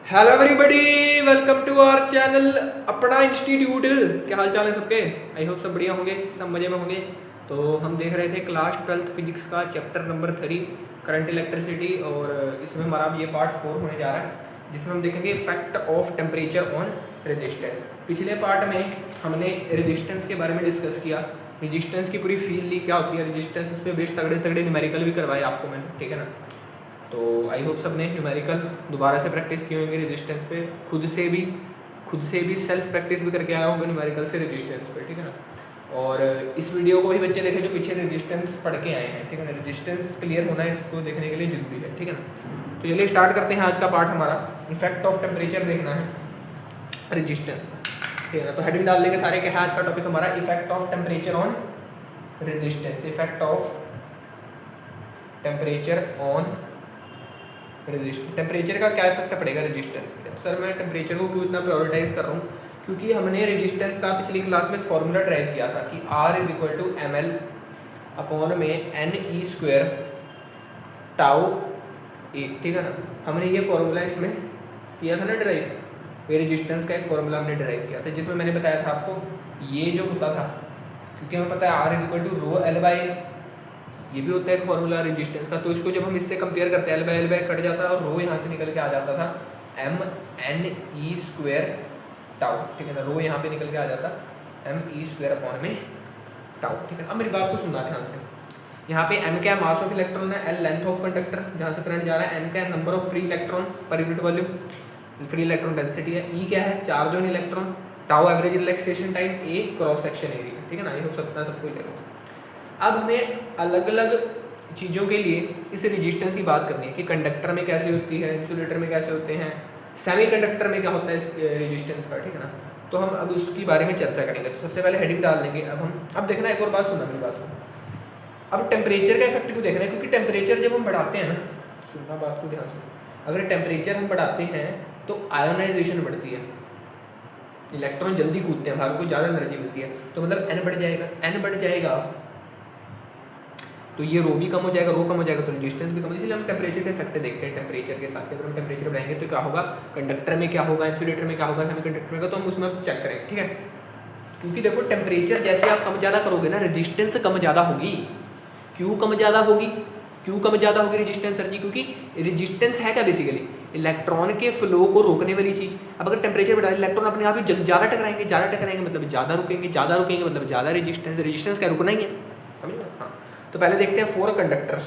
Hello everybody, welcome to our channel अपना institute. क्या हाल चाल है सबके? आई होप सब बढ़िया होंगे, सब मज़े में होंगे। तो हम देख रहे थे क्लास 12th फिजिक्स का चैप्टर नंबर 3 करंट इलेक्ट्रिसिटी, और इसमें हमारा अब ये पार्ट 4 होने जा रहा है, जिसमें हम देखेंगे effect of temperature on resistance. पिछले पार्ट में हमने रेजिस्टेंस के बारे में डिस्कस किया, रेजिस्टेंस की पूरी फील ली, क्या होती है रेजिस्टेंस, उस पर बेस्ट तगड़े तगड़े न्यूमेरिकल भी करवाए आपको मैंने, ठीक है ना। तो आई होप सब ने न्यूमेरिकल दोबारा से प्रैक्टिस की होंगे रेजिस्टेंस पे, खुद से भी सेल्फ प्रैक्टिस भी करके आया होगा न्यूमेरिकल से रेजिस्टेंस पे, ठीक है ना। और इस वीडियो को भी बच्चे देखें जो पीछे रेजिस्टेंस पढ़ के आए हैं, ठीक है ना। रेजिस्टेंस क्लियर होना इसको देखने के लिए जरूरी है, ठीक है ना। तो चलिए स्टार्ट करते हैं आज का पार्ट हमारा। इफेक्ट ऑफ टेम्परेचर देखना है रेजिस्टेंस, ठीक है ना। तो हेडिंग डाल लेंगे सारे, क्या है आज का टॉपिक हमारा, effect of temperature on resistance. Effect of temperature on resistance, temperature का क्या इफेक्ट पड़ेगा रेजिस्टेंस पे। सर मैं टेम्परेचर को क्यों इतना प्रायोरिटाइज कर रहा हूँ, क्योंकि हमने रेजिस्टेंस का पिछली क्लास में एक फॉर्मूला ड्राइव किया था कि R is equal to M L upon में N E square tau A, ठीक है ना। हमने ये फॉर्मूला इसमें किया था ना ड्राइव, ये रेजिस्टेंस का एक फॉर्मूला हमने ड्राइव किया था, जिसमें मैंने बताया था आपको ये जो होता था, क्योंकि हमें पता है R is equal to rho L by, ये भी होता है एक फॉर्मूला रेजिस्टेंस का। तो इसको जब हम इससे कंपेयर करते हैं, एल बाई कट जाता है और रो यहाँ से निकल के आ जाता था M N E square tau, ठीक है ना। रो यहाँ पे निकल के आ जाता एम ई स्क्वेयर अपॉन में टाउ, ठीक है। अब मेरी बात को सुनना ध्यान से, यहाँ पे एम क्या है, मास ऑफ इलेक्ट्रॉन है, एल लेंथ ऑफ कंडक्टर जहाँ से करंट जा रहा है, एन क्या है, number of free electron per unit volume, free electron density है, ई क्या है, charge on electron, tau average relaxation time, A cross section area, ठीक है ना। ये हो सकता है सबको लेगा। अब हमें अलग अलग चीज़ों के लिए इस रेजिस्टेंस की बात करनी है कि कंडक्टर में कैसे होती है, इंसुलेटर में कैसे होते हैं, सेमीकंडक्टर में क्या होता है इस रेजिस्टेंस का, ठीक है ना। तो हम अब उसके बारे में चर्चा करेंगे। तो सबसे पहले हेडिंग डाल देंगे। अब देखना, एक और बात सुनना मेरी बात को। अब टेम्परेचर का इफेक्ट क्यों देखना है, क्योंकि टेम्परेचर जब हम बढ़ाते हैं ना, सुनना बात को ध्यान से, अगर टेम्परेचर हम बढ़ाते हैं तो आयोनाइजेशन बढ़ती है, इलेक्ट्रॉन जल्दी कूदते हैं, भाग को ज़्यादा एनर्जी मिलती है, तो मतलब एन बढ़ जाएगा, एन बढ़ जाएगा तो ये रो भी कम हो जाएगा, रो कम हो जाएगा तो रेजिस्टेंस भी कम। इसलिए हम टेम्परेचर के इफेक्ट देखते हैं। टेम्परेचर के साथ अगर हम टेम्परेचर बढ़ाएंगे तो क्या होगा, कंडक्टर में क्या होगा, इंसुलेटर में क्या होगा, सेमीकंडक्टर में, तो हम उसमें चेक करेंगे, ठीक है। क्योंकि देखो टेम्परेचर जैसे आप कम ज़्यादा करोगे ना, रेजिस्टेंस कम ज़्यादा होगी। क्यों कम ज़्यादा होगी, क्यों कम ज़्यादा होगी रेजिस्टेंस सर जी? क्योंकि रेजिस्टेंस है क्या, बेसिकली इलेक्ट्रॉन के फ्लो को रोकने वाली चीज़। अब अगर टेम्परेचर बढ़ा, इलेक्ट्रॉन अपने आप ही ज़्यादा टकराएंगे, ज़्यादा टकराएंगे मतलब ज़्यादा रुकेंगे, ज़्यादा रुकेंगे मतलब ज़्यादा रेजिस्टेंस। रेजिस्टेंस क्या, रुकना ही है, समझ। हाँ, तो पहले देखते हैं फोर कंडक्टर्स।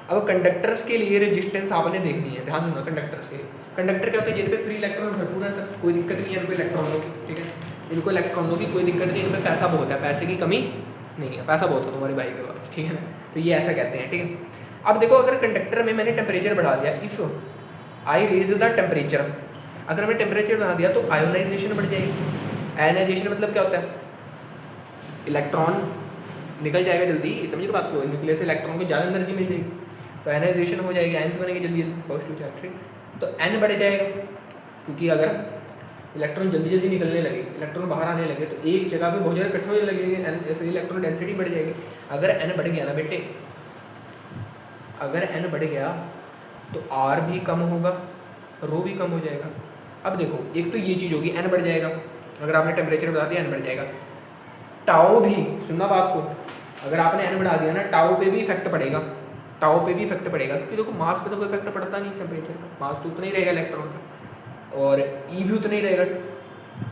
अब कंडक्टर्स के लिए रेजिस्टेंस आपने देखनी है, ध्यान सुनना। कंडक्टर्स के कंडक्टर क्या होते हैं, जिन पे फ्री इलेक्ट्रॉन भरपूर है, सब कोई दिक्कत नहीं है इनको इलेक्ट्रॉनों की, ठीक है। इनको इलेक्ट्रॉनों की कोई दिक्कत नहीं, इनमें पैसा बहुत है, पैसे की कमी नहीं है, पैसा बहुत है तुम्हारे भाई के पास, ठीक है ना। तो ये ऐसा कहते हैं, ठीक है। अब देखो, अगर कंडक्टर में मैंने टेम्परेचर बढ़ा दिया, if I raise the temperature, अगर मैंने टेम्परेचर बढ़ा दिया तो आयोनाइजेशन बढ़ जाएगी। आयोनाइजेशन मतलब क्या होता है, इलेक्ट्रॉन निकल जाएगा जल्दी, समझिए बात को, न्यूक्लियस से इलेक्ट्रॉन को ज़्यादा एनर्जी मिल जाएगी तो आयनाइजेशन हो जाएगी, आयंस बनेंगे जल्दी जल्दी, पॉजिटिव चार्ज, ठीक। तो एन बढ़ जाएगा, क्योंकि अगर इलेक्ट्रॉन जल्दी जल्दी निकलने लगे, इलेक्ट्रॉन बाहर आने लगे तो एक जगह पे बहुत ज़्यादा इकट्ठे होने लगेंगे, फिर इलेक्ट्रॉन डेंसिटी बढ़ जाएगी। अगर एन बढ़ गया ना बेटे, अगर एन बढ़ गया तो आर भी कम होगा, रो भी कम हो जाएगा। अब देखो, एक तो ये चीज़ होगी, एन बढ़ जाएगा, अगर आपने टेम्परेचर बढ़ा दिया एन बढ़ जाएगा। टाओ भी, सुनना बात को, अगर आपने एन बढ़ा दिया ना, टाओ पे भी इफेक्ट पड़ेगा, टाओ पे भी इफेक्ट पड़ेगा, क्योंकि देखो मास पे तो कोई इफेक्ट पड़ता नहीं टेम्परेचर का, मास तो उतना ही रहेगा इलेक्ट्रॉन का, और ई भी उतना ही रहेगा,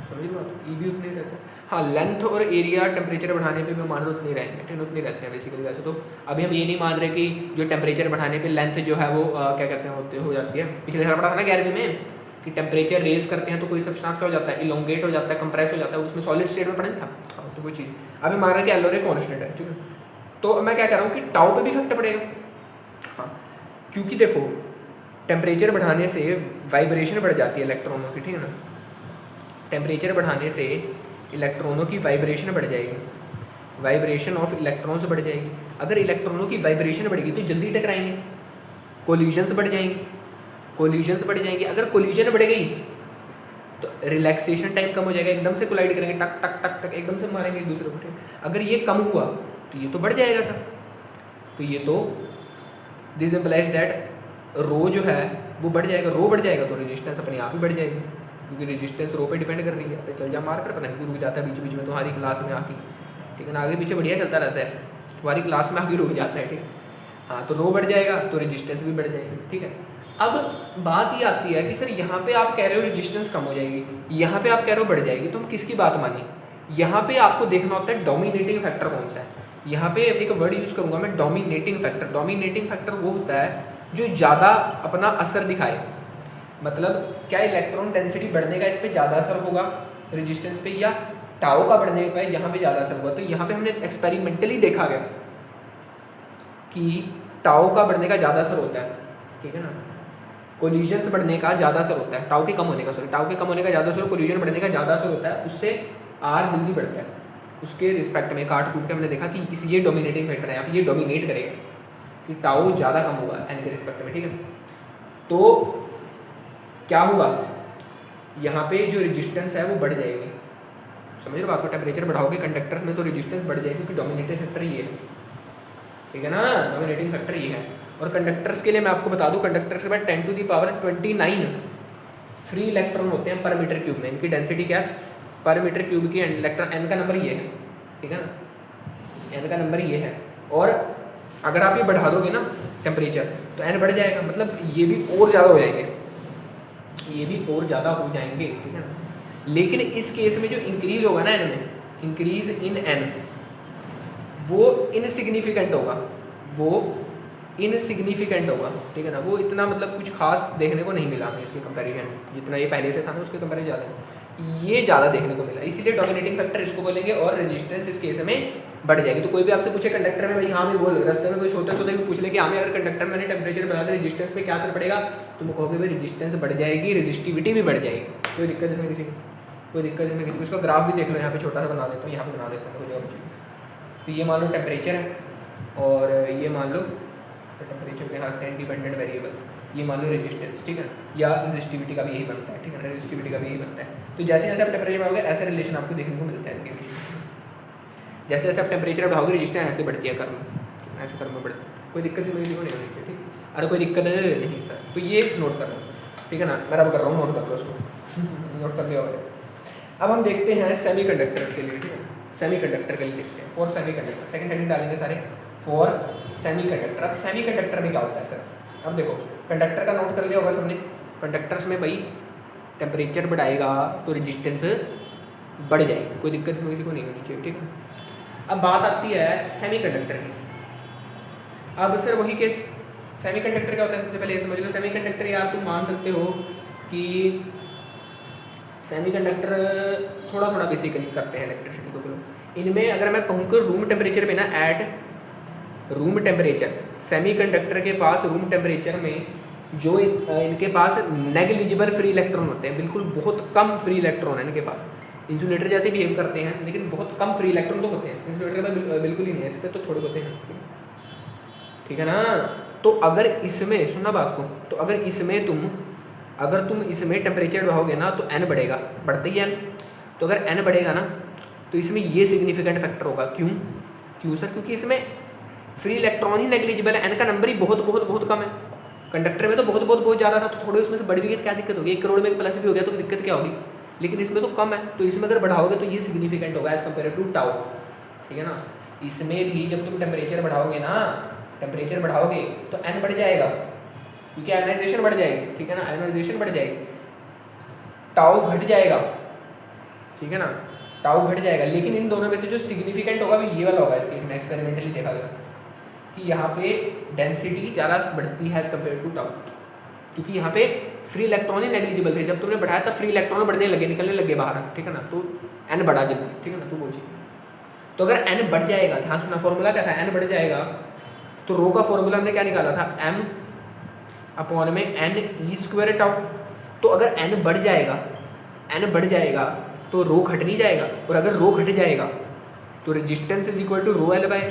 समझिए बात, ई भी उतना ही रहता है। हाँ, लेंथ और एरिया टेम्परेचर बढ़ाने पे मैं मान रहा उतने रहेंगे, ठीक है, उतने रहते हैं बेसिकली। वैसे तो अभी हम ये नहीं मान रहे कि जो टेम्परेचर बढ़ाने पे लेंथ जो है वो क्या कहते हैं होते हो जाती है। पिछले साल पढ़ा था ना 11वीं में कि टेम्परेचर रेज करते हैं तो कोई सब्सटेंस का हो जाता है, इलोंगेट हो जाता है, कंप्रेस हो जाता है, उसमें सॉलिड स्टेट में पढ़ा था। हाँ, तो वो चीज़ अभी मान रहे हैं कि एल और ए कॉन्स्टेंट है, ठीक है। तो मैं क्या कह रहा हूँ कि टाउ पे भी इफेक्ट पड़ेगा। हाँ, क्योंकि देखो टेम्परेचर बढ़ाने से वाइब्रेशन बढ़ जाती है इलेक्ट्रॉनों की, ठीक है ना। टेम्परेचर बढ़ाने से इलेक्ट्रॉनों की वाइब्रेशन बढ़ जाएगी, वाइब्रेशन ऑफ इलेक्ट्रॉन्स बढ़ जाएगी। अगर इलेक्ट्रॉनों की वाइब्रेशन बढ़ेगी तो जल्दी टकराएंगे, कोलिजन्स बढ़ जाएंगी, कोलिजन्स बढ़ जाएंगी। अगर कोलिजन बढ़ गई तो रिलैक्सेशन टाइम कम हो जाएगा, एकदम से कोलाइड करेंगे, टक टक टक टक एकदम से मारेंगे एक दूसरे को। अगर ये कम हुआ तो ये तो बढ़ जाएगा सर। तो ये तो दिस इम्प्लाइज दैट रो जो है वो बढ़ जाएगा, रो बढ़ जाएगा तो रेजिस्टेंस अपने आप ही बढ़ जाएगी, क्योंकि रेजिस्टेंस रो पे डिपेंड कर रही है। अरे चल जा मार कर, पता नहीं क्यों रुक जाता है बीच बीच में तुम्हारी क्लास में आके, ठीक है ना, आगे पीछे बढ़िया चलता रहता है, तुम्हारी क्लास में आगे रुक जाता है, ठीक है। हाँ, तो रो बढ़ जाएगा तो रेजिस्टेंस भी बढ़ जाएगी, ठीक है। अब बात ये आती है कि सर यहाँ पे आप कह रहे हो रेजिस्टेंस कम हो जाएगी, यहाँ पे आप कह रहे हो बढ़ जाएगी, तो हम किसकी बात मानिए? यहाँ पे आपको देखना होता है डोमिनेटिंग फैक्टर कौन सा है। यहाँ पे एक वर्ड यूज़ करूँगा मैं, डोमिनेटिंग फैक्टर। डोमिनेटिंग फैक्टर वो होता है जो ज़्यादा अपना असर दिखाए, मतलब क्या इलेक्ट्रॉन डेंसिटी बढ़ने का इस पर ज़्यादा असर होगा रेजिस्टेंस पे, या टाउ का बढ़ने पे यहाँ पे ज़्यादा असर होगा। तो यहाँ पे हमने एक्सपेरिमेंटली देखा गया कि टाउ का बढ़ने का ज़्यादा असर होता है, ठीक है ना, कोलिजन्स बढ़ने का ज़्यादा असर होता है, टाउ के कम होने का, सॉरी टाउ के कम होने का ज़्यादा असर, कोलिजन बढ़ने का ज़्यादा असर होता है, उससे आर जल्दी बढ़ता है। उसके रिस्पेक्ट में काट कूट के हमने देखा कि इस ये डोमिनेटिंग फैक्टर है, यहाँ पे ये डोमिनेट करेगा कि टाउ ज़्यादा कम होगा एन के रिस्पेक्ट में, ठीक है। तो क्या होगा, यहाँ पे जो रेजिस्टेंस है वो बढ़ जाएगी, समझ रहे हो बात को। टेम्परेचर बढ़ाओगे कंडक्टर्स में तो रेजिस्टेंस बढ़ जाएगी, क्योंकि डोमिनेटिंग फैक्टर ये है, ठीक है ना, डोमिनेटिंग फैक्टर ये है। और कंडक्टर्स के लिए मैं आपको बता दूं, कंडक्टर्स के बाद 10⁻29 फ्री इलेक्ट्रॉन होते हैं पर मीटर क्यूब में। इनकी डेंसिटी क्या है पर मीटर क्यूब की, इलेक्ट्रॉन एन का नंबर ये है, ठीक है ना, एन का नंबर ये है। और अगर आप ये बढ़ा दोगे ना टेम्परेचर तो एन बढ़ जाएगा, मतलब ये भी और ज़्यादा हो जाएंगे, ये भी और ज़्यादा हो जाएंगे, ठीक है ना। लेकिन इस केस में जो इंक्रीज होगा ना एन में, इंक्रीज इन एन, वो इनसिग्निफिकेंट होगा, वो इनसिग्निफिकेंट होगा, ठीक है ना। वो इतना मतलब कुछ खास देखने को नहीं मिला हमें इसके कंपैरिजन, जितना ये पहले से था ना उसके कंपैरिजन ज़्यादा, ये ज़्यादा देखने को मिला, इसीलिए डोमिनेटिंग फैक्टर इसको बोलेंगे। और रेजिस्टेंस इस केस में बढ़ जाएगी। तो कोई भी आपसे पूछे कंडक्टर में, भाई हाँ मैं बोल, रास्ते में कोई सोते सोते भी पूछ ले कि हाँ मैं अगर कंडक्टर में टेम्परेचर बढ़ा दे रेजिस्टेंस पे क्या असर पड़ेगा, तो मैं कहोगे भाई रेजिस्टेंस बढ़ जाएगी, रेजिस्टिविटी भी बढ़ जाएगी, कोई दिक्कत नहीं किसी की, कोई दिक्कत नहीं किसी। उसका ग्राफ भी देख लो, यहाँ पे छोटा सा बना देता हूँ, यहाँ पे बना देता हूँ जो चाहिए। तो ये मान लो टेम्परेचर है और ये मान लो टेम्परेचर में हर इंडिपेंडेंट वेरिएबल, ये मान लो रेजिस्टेंस, ठीक है, या रेजिस्टिविटी का भी यही बनता है, ठीक है ना, रेजिस्टिविटी का भी यही बनता है। तो जैसे जैसे आप टेम्परेचर बढ़ाओगे ऐसे रिलेशन आपको देखने को मिलता है इनके बीच, जैसे जैसे आप टेम्परेचर बढ़ाओगे रेजिस्टेंस ऐसे बढ़ती है कर्व में, ऐसे कर्व में बढ़ती है, कोई दिक्कत नहीं होनी चाहिए, ठीक। अरे कोई दिक्कत नहीं सर, तो ये नोट कर लो, ठीक है ना, मैं अब कर रहा हूँ, नोट कर लो उसको, नोट कर लिया होगा। अब हम देखते हैं सेमी कंडक्टर्स के लिए, ठीक है, सेमी कंडक्टर के लिए देखते हैं, for semi conductor, second heading डालेंगे सारे फॉर सेमी कंडक्टर। अब सेमी कंडक्टर में क्या होता है सर, अब देखो कंडक्टर का नोट कर लिया होगा सबने, कंडक्टर्स में भाई टेम्परेचर बढ़ाएगा तो रेजिस्टेंस बढ़ जाएगी, कोई दिक्कत इसमें किसी को नहीं होनी चाहिए, ठीक है। अब बात आती है सेमी कंडक्टर की। अब सर वही केस, सेमी कंडक्टर क्या होता है, सबसे पहले ये समझ लो। सेमी कंडक्टर यार तुम मान सकते हो कि सेमी कंडक्टर थोड़ा थोड़ा बेसिकली करते हैं इलेक्ट्रिसिटी को फ्लो। इनमें अगर मैं कहूँ कि रूम टेम्परेचर पे ना, eight room temperature, semi conductor के पास रूम टेम्परेचर में जो इनके पास नेग्लिजिबल फ्री इलेक्ट्रॉन होते हैं, बिल्कुल बहुत कम फ्री इलेक्ट्रॉन है इनके पास, इंसुलेटर जैसे बिहेव करते हैं लेकिन बहुत कम फ्री इलेक्ट्रॉन तो होते हैं, इंसुलेटर में बिल्कुल ही नहीं है, इस पर तो थोड़े होते हैं, ठीक है ना। तो अगर इसमें, सुनना बात को, तो अगर तुम इसमें टेम्परेचर बढ़ाओगे ना तो एन बढ़ेगा, बढ़ते ही एन, तो अगर एन बढ़ेगा ना तो इसमें ये सिग्निफिकेंट फैक्टर होगा। क्यों सर, क्योंकि इसमें फ्री इलेक्ट्रॉन ही नेग्लिजिबल है, एन का नंबर ही बहुत बहुत बहुत कम है। कंडक्टर में तो बहुत बहुत बहुत ज़्यादा था, तो थोड़े उसमें से बढ़ भी गई क्या दिक्कत होगी, 1 करोड़ में प्लस भी हो गया तो दिक्कत क्या होगी, लेकिन इसमें तो कम है, तो इसमें अगर बढ़ाओगे तो ये सिग्निफिकेंट होगा एज कम्पेयर टू टाउ, ठीक है ना। इसमें भी जब तुम टेम्परेचर बढ़ाओगे ना, टेम्परेचर बढ़ाओगे तो एन बढ़ जाएगा, क्योंकि आयनाइजेशन बढ़ जाएगी, ठीक है ना, आयनाइजेशन बढ़ जाएगी, टाउ घट जाएगा, ठीक है ना, टाउ घट जाएगा। लेकिन इन दोनों में से जो सिग्निफिकेंट होगा वो ये वाला होगा, इसके इसमें एक्सपेरिमेंटली देखा गया कि यहाँ पे डेंसिटी ज़्यादा बढ़ती है एज कम्पेयर टू टाउ, क्योंकि यहाँ पे फ्री इलेक्ट्रॉन ही नेग्लिजिबल थे, जब तुमने बढ़ाया तब फ्री इलेक्ट्रॉन बढ़ने लगे, निकलने लगे बाहर, ठीक है ना, तो एन बढ़ा जल्दी, ठीक है ना, तू बोलिए। तो अगर एन बढ़ जाएगा, ध्यान सुना, फॉर्मूला क्या था, एन बढ़ जाएगा तो रो का फॉर्मूला हमने क्या निकाला था, एम अपॉन में एन ई स्क्वायर टाउ। तो अगर एन बढ़ जाएगा तो रो घट नहीं जाएगा, और अगर रो घट जाएगा तो resistance is equal to rho L by,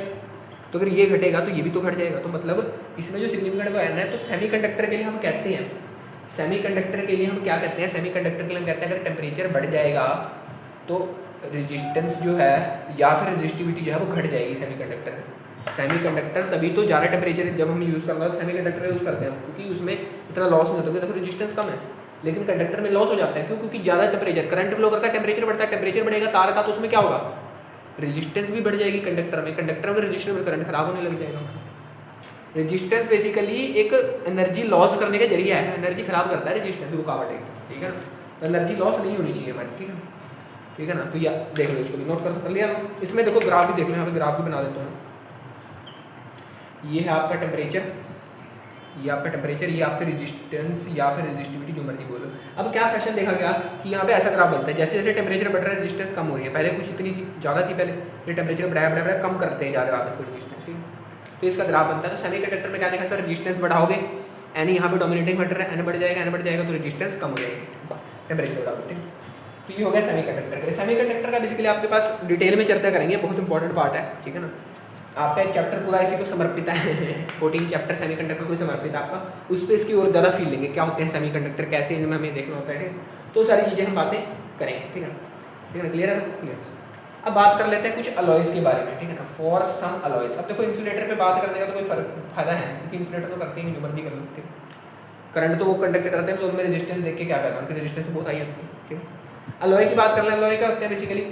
तो अगर ये घटेगा तो ये भी तो घट जाएगा। तो मतलब इसमें जो सिग्निफिकेंट वो एन है। तो सेमी कंडक्टर के लिए हम कहते हैं, सेमी कंडक्टर के लिए हम क्या कहते हैं, सेमी कंडक्टर के लिए हम कहते हैं अगर टेम्परेचर बढ़ जाएगा तो रेजिस्टेंस जो है या फिर रेजिस्टिविटी जो है वो घट जाएगी सेमी कंडक्टर में। सेमीकंडक्टर तभी तो ज़्यादा टेम्परेचर जब हम यूज़ करना है तो सेमीकंडक्टर यूज़ करते हैं क्योंकि उसमें इतना लॉस नहीं होता, देखो रेजिस्टेंस कम है, लेकिन कंडक्टर में लॉस हो जाता है क्यों? क्योंकि ज़्यादा टेम्परेचर, करंट फ्लो करता है, टेम्परेचर बढ़ता है, टेम्परेचर बढ़ेगा तार का तो उसमें क्या होगा, रेजिस्टेंस भी बढ़ जाएगी कंडक्टर में, कंडक्टर में रेजिस्टेंस में करंट खराब होने लग जाएगा। रेजिस्टेंस बेसिकली एक एनर्जी लॉस करने का जरिया है, एनर्जी खराब करता है रेजिस्टेंस, रुकावट है, ठीक है ना, तो एनर्जी लॉस नहीं होनी चाहिए हमारी, ठीक है, ठीक है ना। तो या देख लो, इसको भी नोट कर लिया। इसमें देखो ग्राफ भी देख लो, यहाँ पे ग्राफ भी बना देता हूँ। ये है आपका टेम्परेचर, ये आपका टेम्परेचर, ये आपके रेजिस्टेंस या फिर रेजिस्टिविटी जो मर्जी बोलो। अब क्या फैशन देखा गया कि यहाँ पे ऐसा ग्राफ बनता है, जैसे जैसे टेम्परेचर बढ़ रहा है रेजिस्टेंस कम हो रही है, पहले कुछ इतनी थी, ज़्यादा थी पहले, ये टेम्परेचर बढ़ाया बढ़ाया कम करते हैं जा रहा है आपको रेजिस्टेंस, ठीक है। तो इसका ग्राफ बनता है। तो सेमीकंडक्टर में क्या देखा सर, रेजिस्टेंस बढ़ाओगे, एन यहाँ पे डोमिनेटिंग फैक्टर है, एन बढ़ जाएगा, एन बढ़ जाएगा तो रेजिस्टेंस कम हो जाएगी, टेम्परेचर बढ़ाओगे, ठीक। तो ये हो गया सेमीकंडक्टर। सेमीकंडक्टर का बेसिकली आपके पास डिटेल में चर्चा करेंगे, बहुत इंपॉर्टेंट पार्ट है, ठीक है ना। आपका एक चैप्टर पूरा इसी को समर्पित है 14 चैप्टर सेमीकंडक्टर को समर्पित है आपका, उस पर इसकी और ज़्यादा फील लेंगे, क्या होते हैं सेमीकंडक्टर, कैसे इनमें हमें देखना होता है, ठीक। तो सारी चीज़ें हम बातें करेंगे, ठीक है, ठीक है ना, क्लियर है सब क्लियर। अब बात कर लेते हैं कुछ अलॉयज़ के बारे में, ठीक है ना, फॉर सम अलॉयज़। अब देखो इंसुलेटर पे बात करने का तो कोई फायदा है क्योंकि इंसुलेटर तो करते ही नहीं, मर्जी कर लो, ठीक। करंट तो वो कंडक्ट करते हैं तो उनमें रेजिस्टेंस देख के क्या फायदा, उनकी रेजिस्टेंस बहुत हाई होती है, ठीक। अलॉय की बात कर लें, अलॉय क्या होते हैं बेसिकली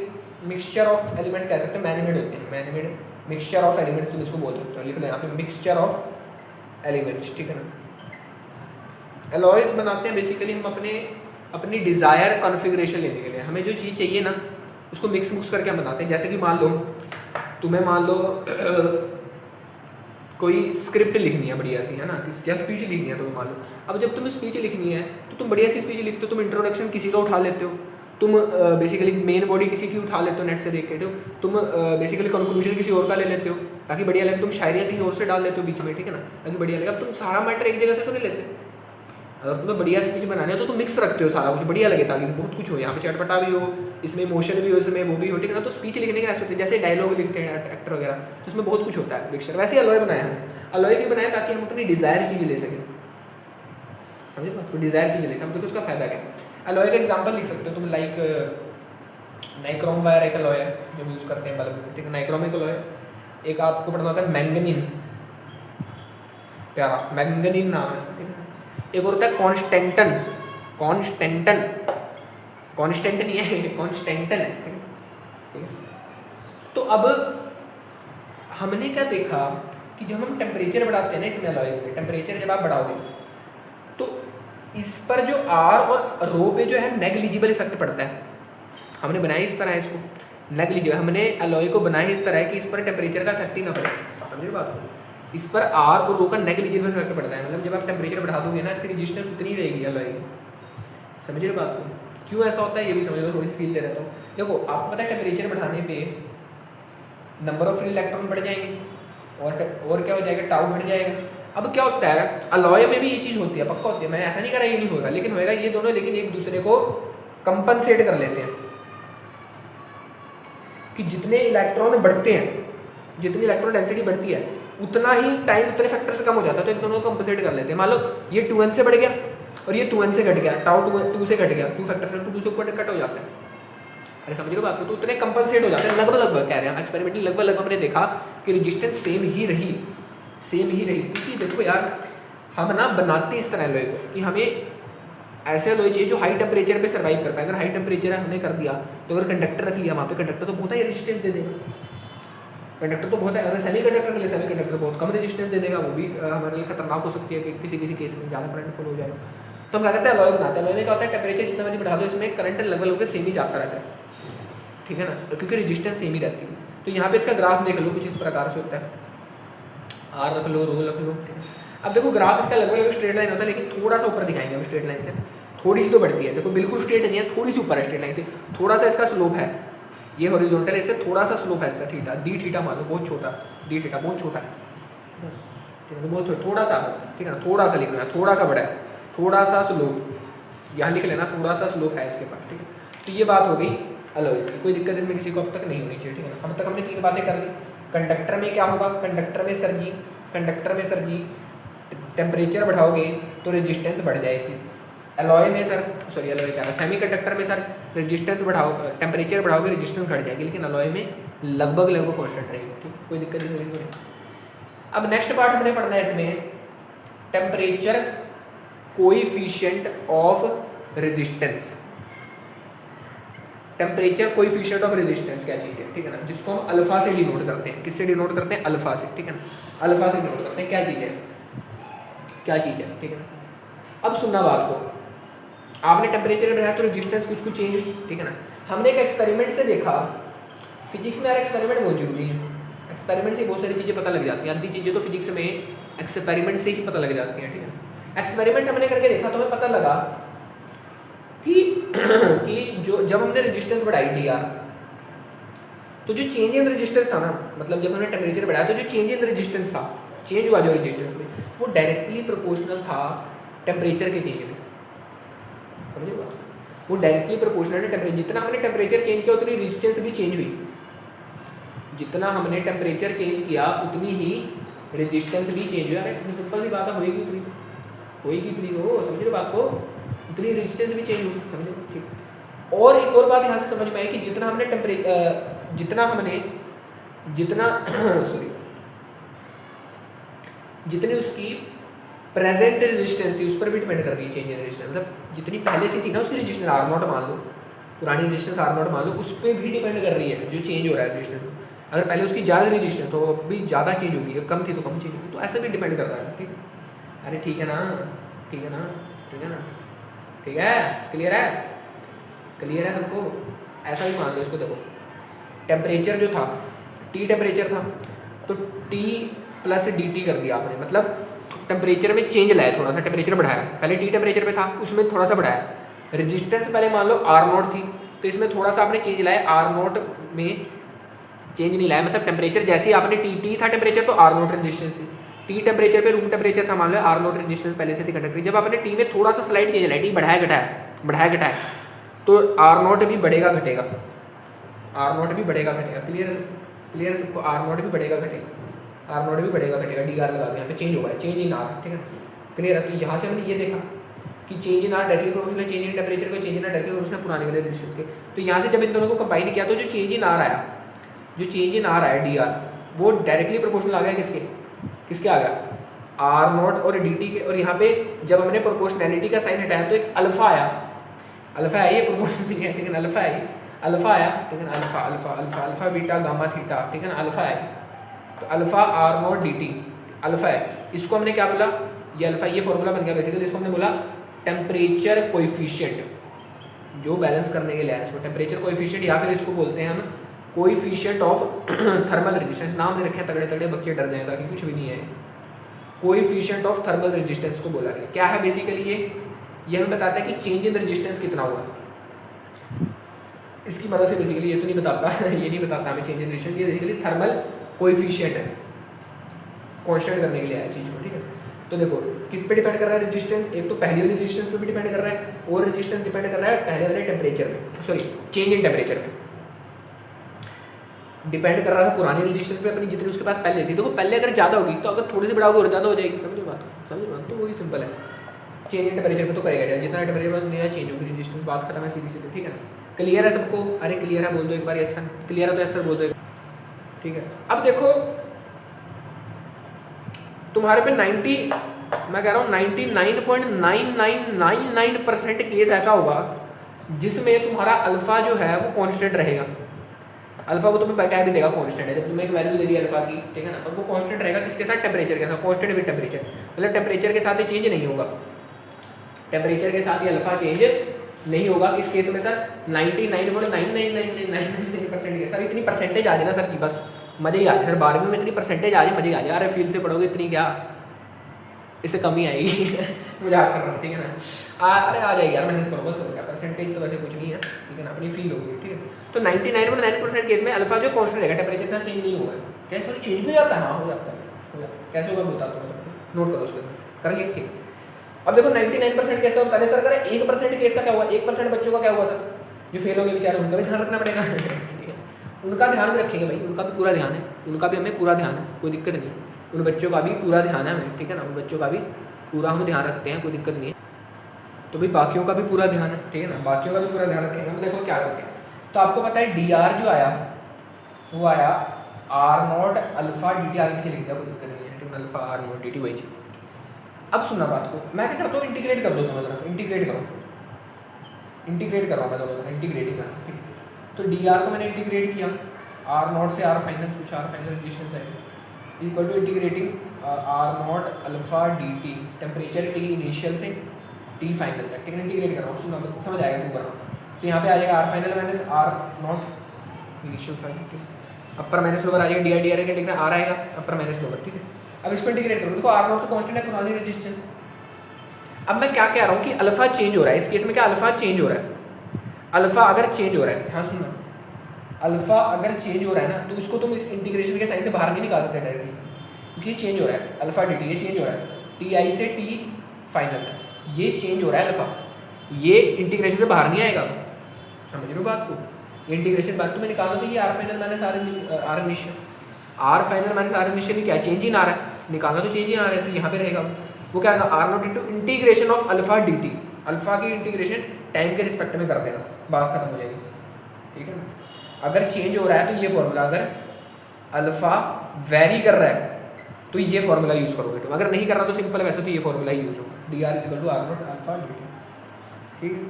मिक्सचर ऑफ एलिमेंट्स कह सकते हैं, मैनमेड होते हैं, मैनमेड मिक्सचर ऑफ एलिमेंट्स तुम इसको बोल सकते हो, लिख लो यहाँ पे मिक्सचर ऑफ एलिमेंट्स, ठीक है ना। अलॉयज बनाते हैं बेसिकली हम अपनी डिज़ायर कॉन्फ़िगरेशन लेने के लिए, हमें जो चीज़ चाहिए ना उसको मिक्स करके हम बनाते हैं। जैसे कि मान लो तुम्हें मान लो कोई स्क्रिप्ट लिखनी है बढ़िया सी, है ना, या स्पीच लिखनी है, तो मान लो अब जब तुम्हें स्पीच लिखनी है तो तुम बढ़िया सी स्पीच लिखते हो, तुम इंट्रोडक्शन किसी का उठा लेते हो, तुम बेसिकली मेन बॉडी किसी की उठा लेते हो नेट से देख के, तुम बेसिकली कंक्लूजन किसी और का ले लेते हो ताकि बढ़िया लगे, तुम शायरियाँ कहीं और से डाल लेते हो बीच में, ठीक है ना, ताकि बढ़िया लगे। अब तुम सारा मैटर एक जगह से तो नहीं लेते, अगर तुम्हें बढ़िया स्पीच बनानी है तो तुम मिक्स रखते हो सारा कुछ, बढ़िया लगे ताकि बहुत कुछ हो, यहाँ पे चटपटा भी हो, इसमें इमोशन भी हो, इसमें वो भी हो, ठीक है ना। तो स्पीच लिखने के ऐसे होते हैं, जैसे डायलॉग लिखते हैं एक्टर वगैरह, तो उसमें बहुत कुछ होता है मिक्सचर। वैसे अलॉय बनाया हमने, अलॉय क्यों बनाया, ताकि हम अपनी डिज़ायर चीज़ ले सकें, समझे बात को, डिज़ायर चीज़ लेकर हम, देखो उसका फायदा क्या है। अलॉय का एग्जाम्पल लिख सकते हो तुम, लाइक नाइक्रोम वायर एक अलॉय है जो यूज़ करते हैं बल्ब में, ठीक है, नाइक्रोमिक अलॉय। एक आपको पढ़ना होता है मैंगनीन, प्यारा मैंगनीन नाम है इसका, ठीक है। एक होता है कॉन्स्टेंटन, कॉन्स्टेंटन, कॉन्स्टेंट नहीं है, कॉन्स्टेंटन है, ठीक है। तो अब हमने क्या देखा कि जब हम टेम्परेचर बढ़ाते हैं ना इसमें अलॉय में, टेम्परेचर जब आप बढ़ाओगे तो इस पर जो आर और रो पे जो है नेग्लिजिबल इफेक्ट पड़ता है। हमने बनाया इस तरह है इसको, नेग्लिजिबल, हमने अलॉय को बनाया इस तरह है कि इस पर टेम्परेचर का इफेक्ट ही ना पड़े, समझिए बात को, इस पर आर और रो का नेग्लिजिबल इफेक्ट पड़ता है, मतलब जब आप टेम्परेचर बढ़ा दोगे ना इसकी रेजिस्टेंस उतनी ही रहेगी अलॉय की, समझिए बात को। क्यों ऐसा होता है ये भी समझ लो, थोड़ी सी फील दे रहता हूँ। देखो आपको पता है टेम्परेचर बढ़ाने पे नंबर ऑफ फ्री इलेक्ट्रॉन बढ़ जाएंगे और क्या हो जाएगा, टाउ बढ़ जाएगा। अब क्या होता है अलॉय में भी ये चीज़ होती है, पक्का होती है, मैं ऐसा नहीं कर रहा ये नहीं होगा, लेकिन होएगा ये दोनों, लेकिन एक दूसरे को कंपनसेट कर लेते हैं कि जितने इलेक्ट्रॉन बढ़ते हैं, जितनी इलेक्ट्रॉन डेंसिटी बढ़ती है उतना ही टाइम उतने फैक्टर से कम हो जाता है, तो एक दोनों को कंपनसेट कर लेते हैं। मान लो ये 2n से बढ़ गया और ये 2n से घट गया, टाउ 2 से घट गया, 2 फैक्टर से 2 से ऊपर कट हो जाता है, अरे समझ लो बात को, तो उतने कंपनसेट हो जाते हैं, लगभग कह रहे हैं एक्सपेरिमेंटली, लगभग हमने देखा कि रेजिस्टेंस सेम ही रही, क्योंकि देखो यार हम ना बनाते इस तरह लोहे को कि हमें ऐसे लोहे चाहिए जो हाई टेम्परेचर पे सर्वाइव कर पाए। अगर हाई टेम्परेचर हमने कर दिया तो अगर कंडक्टर रख लिया वहाँ पे, कंडक्टर तो बहुत है रेजिस्टेंस दे देगा, कंडक्टर तो बहुत है। अगर सेमी कंडक्टर के लिए सेमी कंडक्टर बहुत कम रेजिस्टेंस दे देगा, वो भी हमारे लिए खतरनाक हो सकती है कि किसी केस में ज़्यादा करंट फ्लो हो जाएगा। तो हम क्या करते हैं अलॉय बनाते हैं, अलॉय में क्या होता है टेम्परेचर जितना मर्जी बढ़ा दो इसमें करंट लगभग सेम ही जाता रहता है, ठीक है ना, क्योंकि रेजिस्टेंस सेम ही रहती है। तो यहाँ पे इसका ग्राफ देख लो, कुछ इस प्रकार से होता है, आर रख लो, रो रख लो। अब देखो ग्राफ इसका लगभग स्ट्रेट लाइन होता है, लेकिन थोड़ा सा ऊपर दिखाएंगे हम स्ट्रेट लाइन से, थोड़ी सी तो बढ़ती है, देखो बिल्कुल स्ट्रेट नहीं है, थोड़ी सी ऊपर है स्ट्रेट लाइन से, थोड़ा सा इसका स्लोप है, ये हॉरिजॉन्टल है, इससे थोड़ा सा स्लोप है इसका, थीटा डी थीटा मान लो, बहुत छोटा, डी थीटा बहुत छोटा है, ठीक है, बहुत थोड़ा सा बस, ठीक है ना, थोड़ा सा लिखना है, थोड़ा सा बड़ा है, थोड़ा सा स्लोप यहाँ लिख लेना, थोड़ा सा स्लोप है इसके पास, ठीक है। तो ये बात हो गई अलॉयज़ की, कोई दिक्कत इसमें किसी को अब तक नहीं होनी चाहिए, ठीक है ना। अब तक हमने 3 बातें कर ली। कंडक्टर में क्या होगा, कंडक्टर में सर जी टेम्परेचर बढ़ाओगे तो रेजिस्टेंस बढ़ जाएगी। अलॉय में सर, सॉरी अलॉय क्या है, सेमी कंडक्टर में सर रेजिस्टेंस बढ़ाओ, टेम्परेचर बढ़ाओगे रेजिस्टेंस घट जाएगी, लेकिन अलॉय में लगभग कांस्टेंट रहेगी, ठीक, कोई दिक्कत नहीं। अब नेक्स्ट पार्ट हमने पढ़ना है इसमें temperature coefficient of resistance. Temperature coefficient of resistance क्या चीज़ है, ठीक है ना, जिसको हम अल्फा से डिनोट करते हैं। किससे डिनोट करते हैं? अल्फा से, ठीक है ना, अल्फा से डिनोट करते हैं। क्या चीज़ है, क्या चीज़ है, ठीक है ना। अब सुनना बात को, आपने टेम्परेचर बढ़ाया तो रेजिस्टेंस कुछ कुछ चेंज हुई, ठीक है ना। हमने एक एक्सपेरिमेंट से देखा, फिजिक्स में यार एक्सपेरिमेंट बहुत जरूरी है। एक्सपेरिमेंट से बहुत सारी चीज़ें पता लग जाती हैं, आधी चीज़ें तो फिजिक्स में एक्सपेरिमेंट से ही पता लग जाती हैं, ठीक है। एक्सपेरिमेंट हमने करके देखा तो हमें पता लगा कि जो जब हमने रेजिस्टेंस बढ़ाई डी आर, तो जो चेंज इन रेजिस्टेंस था ना, मतलब जब हमने टेम्परेचर बढ़ाया तो जो चेंज इन रेजिस्टेंस था, चेंज हुआ जो रेजिस्टेंस में, वो डायरेक्टली प्रोपोर्शनल था टेम्परेचर के चेंज में। समझे बात? वो डायरेक्टली प्रोपोर्शनल है टेम्परेचर। जितना हमने टेम्परेचर चेंज किया उतनी रेजिस्टेंस भी चेंज हुई। जितना हमने टेम्परेचर चेंज किया उतनी ही रेजिस्टेंस भी चेंज हुई। अरे सिंपल सी बात है, होएगी उतनी हो, समझ रहे बात को, उतनी रेजिस्टेंस भी चेंज होगी, समझ लो, ठीक। और एक और बात यहाँ से समझ में आई कि जितना हमने सॉरी जितनी उसकी प्रेजेंट रेजिस्टेंस थी उस पर भी डिपेंड कर रही है चेंज इन रेजिस्टेंस। मतलब जितनी पहले से थी ना उसकी रेजिस्टेंस आर नॉट मान लो, पुरानी रेजिस्टेंस आर नॉट मान लो, उस पर भी डिपेंड कर रही है जो चेंज हो रहा है रेजिस्टेंस। अगर पहले उसकी ज़्यादा रेजिस्टेंस तो अभी ज़्यादा चेंज होगी, कम थी तो कम चेंज होगी, तो ऐसे भी डिपेंड करता है, ठीक है। अरे ठीक है ना, ठीक है ना, ठीक है ना, ठीक है, क्लियर है, क्लियर है सबको। ऐसा ही मान लो इसको, देखो टेम्परेचर जो था टी टेम्परेचर था, तो टी प्लस डी टी कर दिया आपने, मतलब टेम्परेचर में चेंज लाया, थोड़ा सा टेम्परेचर बढ़ाया। पहले टी टेम्परेचर पे था उसमें थोड़ा सा बढ़ाया। रेजिस्टेंस पहले मान लो आर नॉट थी, तो इसमें थोड़ा सा आपने चेंज लाया, आर नॉट में चेंज नहीं लाया। मतलब टेम्परेचर जैसे ही आपने टी था टेम्परेचर, तो आर नॉट रेजिस्टेंस थी। टी टेम्परेचर पे रूम टेम्परेचर था मान लो, आर नॉट रेजिस्टेंस पहले से थी कंडक्टर। जब आपने टी में थोड़ा सा स्लाइड चेंज लाया, टी बढ़ाया घटाया, तो आर नॉट भी बढ़ेगा घटेगा, आर नॉट भी बढ़ेगा घटेगा। क्लियर है सबको? आर नॉट भी बढ़ेगा घटेगा, आर नॉट भी बढ़ेगा घटेगा, डी आर लगा दिया यहाँ पे, चेंज होगा, चेंज इन आर, ठीक है। क्लियर है? तो यहाँ से हमने ये देखा कि change in are directly proportional है चेंज इन टेम्परेचर को, change in are directly proportional पुराने वाले रेजिस्टेंस के। तो यहाँ से जब इन दोनों को कंबाइन किया तो जो चेंज इन आर आया, जो चेंज इन आर आया डी आर, वो डायरेक्टली प्रोपोर्शनल आ गया किसके आ गया? आर नॉट और डी टी के। और यहाँ पे जब हमने प्रोपोर्शनैलिटी का साइन हटाया तो एक अल्फा आया, ये प्रोपोर्शनल नहीं है, ठीक है, अल्फा आया, ठीक है ना, अल्फा बीटा गामा थीटा, ठीक है ना, अल्फा आया। तो alpha R naught D T alpha है, इसको हमने क्या बोला, ये अल्फा, ये फॉर्मूला बन गया बेसिकली। इसको हमने बोला टेम्परेचर कोएफिशिएंट, जो बैलेंस करने के लिए है इसको टेम्परेचर कोएफिशिएंट, या फिर इसको बोलते हैं हम कोएफिशिएंट ऑफ थर्मल रेजिस्टेंस। नाम दे रखे हैं तगड़े तगड़े, बच्चे डर जाए ताकि कुछ भी नहीं है। कोएफिशिएंट ऑफ थर्मल रेजिस्टेंस को बोला गया। क्या है बेसिकली ये हमें बताता है कि चेंज इन रेजिस्टेंस कितना हुआ। इसकी मदद से बेसिकली ये तो नहीं बताता ये नहीं बताता हमें चेंज इन रेजिस्टेंस, ये बेसिकली थर्मल कोएफिशिएंट है, कांस्टेंट करने के लिए है चीज़ को, ठीक है। तो देखो किस पे डिपेंड कर रहा है रेजिस्टेंस, एक तो पहले वाले रेजिस्टेंस पे भी डिपेंड कर रहा है, और रेजिस्टेंस डिपेंड कर रहा है पहले वाले टेम्परेचर पे, सॉरी चेंज इन टेम्परेचर पे डिपेंड कर रहा था पुरानी रेजिस्टेंस पे अपनी जितनी उसके पास पहले थी। देखो पहले अगर ज़्यादा होगी तो अगर थोड़ी सी बढ़ाओगे और ज़्यादा हो जाएगी, समझो बात, तो वही सिंपल है। चेंज इन टेम्परेचर पे तो करेगा, जितना टेम्परेचर नहीं चेंज होगी रेजिस्टेंस, बात खत्म है सीधी, ठीक है ना। क्लियर है सबको? अरे क्लियर है बोल दो एक बार यस सर, क्लियर है तो यस सर बोल दो, ठीक है। अब देखो तुम्हारे पे 99.9999% केस ऐसा होगा जिसमें तुम्हारा अल्फा जो है वो कांस्टेंट रहेगा। अल्फा को तुम्हें बकाया भी देगा कांस्टेंट है, जब तुम्हें एक वैल्यू दे दी अल्फा की, ठीक है ना, तो वो कांस्टेंट रहेगा किसके साथ? टेम्परेचर के साथ, कांस्टेंट विद टेम्परेचर, मतलब टेम्परेचर के साथ ये चेंज नहीं होगा, टेम्परेचर के साथ ये अल्फा चेंज नहीं होगा। किस केस में सर? 99.999999% के सर, इतनी परसेंटेज आ जाए ना सर की बस मजे ही आ जाए सर, 12वीं में इतनी परसेंटेज आ जाए मजे आ जाए। अरे फील्ड से पढ़ोगे इतनी क्या, इससे कम ही आएगी मजाक कर रहा हूँ, ठीक है ना। अरे आ जाएगी यार, मेहनत करो बस, हो गया। परसेंटेज तो वैसे कुछ नहीं है, ठीक है ना, अपनी फील होगी, ठीक है। तो 99.9% केस में अल्फा जो कांस्टेंट रहेगा, टेम्परेचर का चेंज नहीं होगा। कैसे चेंज हो जाता है? हाँ हो जाता है, कैसे होगा बताता हूँ, नोट करो उसको, कर लिया, ठीक। अब देखो 99% केस का पहले सर करें, 1% केस का क्या हुआ, 1% बच्चों का क्या हुआ सर, जो फेल हो गए बेचारे, उनका भी ध्यान रखना पड़ेगा उनका ध्यान भी रखेंगे भाई, उनका भी पूरा ध्यान है, उनका भी हमें पूरा ध्यान है, कोई दिक्कत नहीं है, उन बच्चों का भी पूरा ध्यान है हमें, ठीक है ना, उन बच्चों का भी पूरा हम ध्यान रखते हैं, कोई दिक्कत नहीं है। तो भाई बाकियों का भी पूरा ध्यान है, ठीक है ना, बाकियों का भी पूरा ध्यान रखेंगे हम। देखो क्या करते हैं, तो आपको पता है डी आर जो आया वो आया R naught alpha D T, आगे पीछे लिख दिया, कोई दिक्कत नहीं है, ठीक है। Alpha R naught D T वही चीज। अब सुनना बात को, मैं क्या करता हूँ इंटीग्रेट कर दो दोनों तरफ, इंटीग्रेट करो, इंटीग्रेट कर रहा हूँ मैं दोनों तरफ, इंटीग्रेटिंग कर, ठीक है। तो डी आर को मैंने इंटीग्रेट किया, आर नॉट से आर फाइनल, कुछ आर फाइनल रेजिस्टेंस है equal to integrating R naught alpha D T, temperature T initial से टी फाइनल तक, ठीक है। इंटीग्रेट कर रहा हूँ, सुनना समझ आएगा क्यों कर रहा हूँ। तो यहाँ पे आ जाएगा R final minus R naught initial final, ठीक है। अपर माइनस लोअर आ जाएगा, डी आर डी आर का ठीक है, आर आएगा अपर माइनस लोअर, ठीक है। अब इसको इंटीग्रेट करो, देखो आर नॉट तो कांस्टेंट है, पुरानी रेजिस्टेंस। अब मैं क्या कह रहा हूँ कि अल्फा चेंज हो रहा है, इस केस में क्या अल्फा चेंज हो रहा है, अल्फा अगर चेंज हो रहा है, हाँ सुनना, अल्फा अगर चेंज हो रहा है ना, तो इसको तुम इस इंटीग्रेशन के साइन से बाहर नहीं निकाल सकते डायरेक्टली, क्योंकि ये चेंज हो रहा है, अल्फा डी टी ये चेंज हो रहा है, टी आई से टी फाइनल तक ये चेंज हो रहा है अल्फा, ये इंटीग्रेशन से बाहर नहीं आएगा। समझ रहे हो बात को, ये इंटीग्रेशन बात तुम्हें निकालो तो ये R final minus R initial, R final minus R initial क्या चेंज ही ना आ रहा है, निकालना तो चेंज ही आ रहा है, तो यहाँ पे रहेगा वो क्या आएगा, R naught into integration of alpha D T, alpha की इंटीग्रेशन टाइम के रिस्पेक्ट में कर देना, बात खत्म हो जाएगी, ठीक है ना। अगर चेंज हो रहा है तो ये फॉर्मूला, अगर अल्फा वेरी कर रहा है तो ये फॉर्मूला यूज करोगे तुम, अगर नहीं कर रहा तो सिंपल वैसे तो ये फॉर्मूला ही यूज होगा, D R is equal to R naught alpha D T, ठीक है।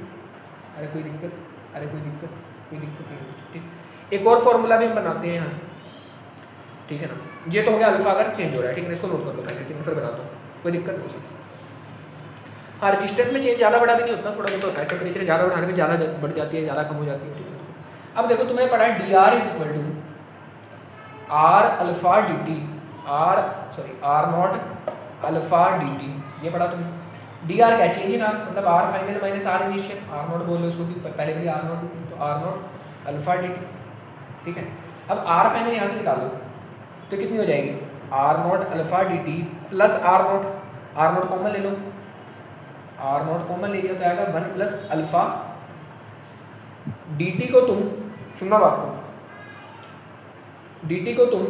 अरे कोई दिक्कत, अरे कोई दिक्कत नहीं, ठीक। एक और फॉर्मूला भी हम बनाते हैं यहाँ से, ठीक है ना। ये तो हो गया अल्फा अगर चेंज हो रहा है, ठीक है, इसको नोट कर लो पहले, ठीक है, फिर बनाता हूँ, कोई दिक्कत नहीं हो सकती। हाँ रेजिस्टेंस में चेंज ज़्यादा बड़ा भी नहीं होता, थोड़ा बहुत होता है, टेम्परेचर ज़्यादा बढ़ाने में ज़्यादा बढ़ जाती है, ज़्यादा कम हो जाती है, ठीक है। अब देखो तुम्हें पढ़ा है D R is equal to R alpha D T, R naught alpha D T, ये पढ़ा तुमने। डी आर क्या चेंज इन आर, मतलब R final minus R initial, R naught बोल लो उसको भी, पहले भी आर नॉट, तो R naught alpha D T, ठीक है। अब आर फाइनल यहाँ से निकाल लो तो कितनी हो जाएगी, R naught alpha D T plus R naught common ले लो, आर नॉट कॉमन ले लिया तो आएगा 1 प्लस अल्फा डी टी को तुम, सुनना बात को, डी टी को तुम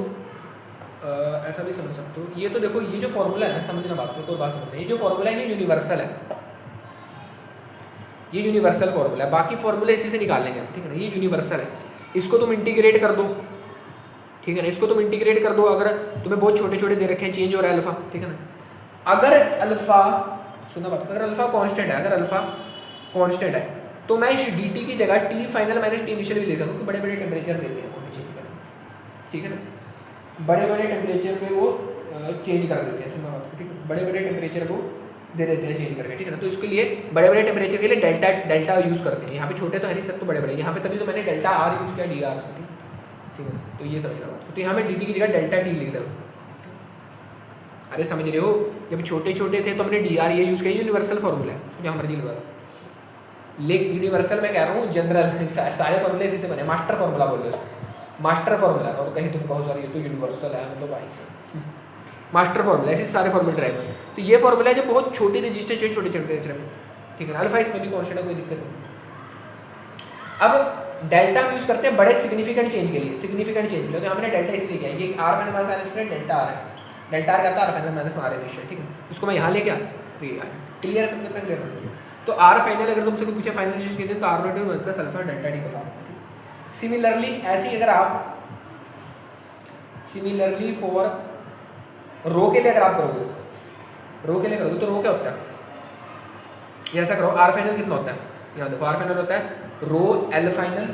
ऐसा भी समझ सकते हो, ये तो देखो ये जो फॉर्मूला है ना, समझना बात को, कोई बात समझना, ये जो फॉर्मूला है ये यूनिवर्सल है, ये यूनिवर्सल फॉर्मूला है, बाकी फॉर्मूले इसी से निकाल लेंगे हम, ठीक है ना। ये यूनिवर्सल है, इसको तुम इंटीग्रेट कर दो, ठीक है ना, इसको तुम इंटीग्रेट कर दो, अगर तुम्हें बहुत छोटे छोटे दे रखे हैं, चेंज हो रहा है अल्फा, ठीक है ना। अगर अल्फा, सुनना बात, अगर अल्फा कांस्टेंट है, अगर अल्फा कांस्टेंट है तो मैं इस डी टी की जगह T final minus T initial भी ले सकूँ, बड़े बड़े टेम्परेचर देते हैं वो चेंज करना, ठीक है ना, बड़े बड़े टेम्परेचर पे वो चेंज कर देते हैं, सुनना बात, ठीक है, बड़े बड़े टेम्परेचर को दे देते हैं चेंज करके, ठीक है ना। तो इसके लिए बड़े बड़े टेम्परेचर के लिए डेल्टा यूज़ करते हैं, यहाँ पे छोटे तो है नहीं सर, तो बड़े बड़े, यहाँ पे तभी तो मैंने डेल्टा आर यूज़ किया डी आर से, ठीक है। तो ये समझना बात, तो यहाँ पे डी टी की जगह डेल्टा टी लिख दो, अरे समझ रहे हो, जब छोटे छोटे थे तो हमने डी आर ये यूज़ किया, यूनिवर्सल फॉर्मूला है, जहाँ मर्जी लगा, लेकिन यूनिवर्सल मैं कह रहा हूँ जनरल, सारे फॉर्मूले इसी से बने, मास्टर फॉर्मूला बोल दो, मास्टर फॉर्मूला, और कहीं तुम कहो सर ये तो यूनिवर्सल है, मतलब भाई मास्टर फॉर्मूला, ऐसे सारे फॉर्मूले ड्राइव हैं। तो ये फॉर्मूला है जो बहुत छोटी रजिस्टेंस है, छोटे टेम्परेचर में, ठीक है ना, अल्फा इसमें भी कांस्टेंट है, कोई दिक्कत नहीं। अब डेल्टा हम यूज़ करते हैं बड़े सिग्निफिकेंट चेंज के लिए, सिग्निफिकेंट चेंज के लिए, तो हमने डेल्टा इसलिए किया, ये R final minus R initial delta R है, डेल्टा आर क्या था, R final minus R initial, ठीक है, इसको मैं यहाँ ले गया, क्लियर है, समझ में क्लियर है। तो आर फाइनल अगर तुमसे पूछे फाइनल रजिस्टेंस कितने, तो R naught one plus alpha delta D बताओ। सिमिलरली ऐसी अगर आप, सिमिलरली फॉर रो के लिए अगर आप करोगे, रो के लिए करोगे तो रो क्या होता है, ये ऐसा करो, आर फाइनल कितना होता है, यहाँ देखो आर फाइनल होता है रो एल फाइनल,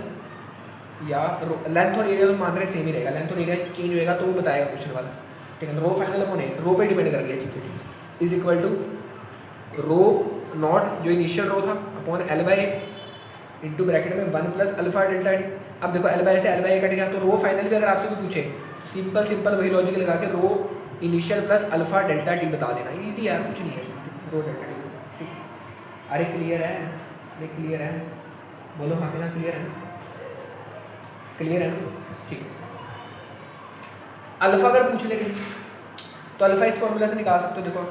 या लेंथ और एरिया तो मान रहे सेम ही रहेगा, लेंथ और एरिया चेंज होएगा तो वो बताएगा क्वेश्चन वाला, ठीक है। रो फाइनल अपॉन रो पे डिपेंड कर गया, ठीक है, is equal to rho naught जो इनिशियल रो था upon L by into bracket में 1 प्लस अल्फा डेल्टा डी। अब देखो एल बाई से एल बाई कट गया, तो रो फाइनल भी अगर आपसे कोई पूछे तो सिंपल वही लॉजिक लगा के rho initial plus alpha delta T बता देना, इजी यार, कुछ नहीं है, रो डेल्टा टी, ठीक। अरे क्लियर है, अरे क्लियर है, बोलो हाँ ना, क्लियर है ना, क्लियर है ना, ठीक है। अल्फा अगर पूछ लेंगे तो अल्फा इस फॉर्मूला से निकाल सकते हो, देखो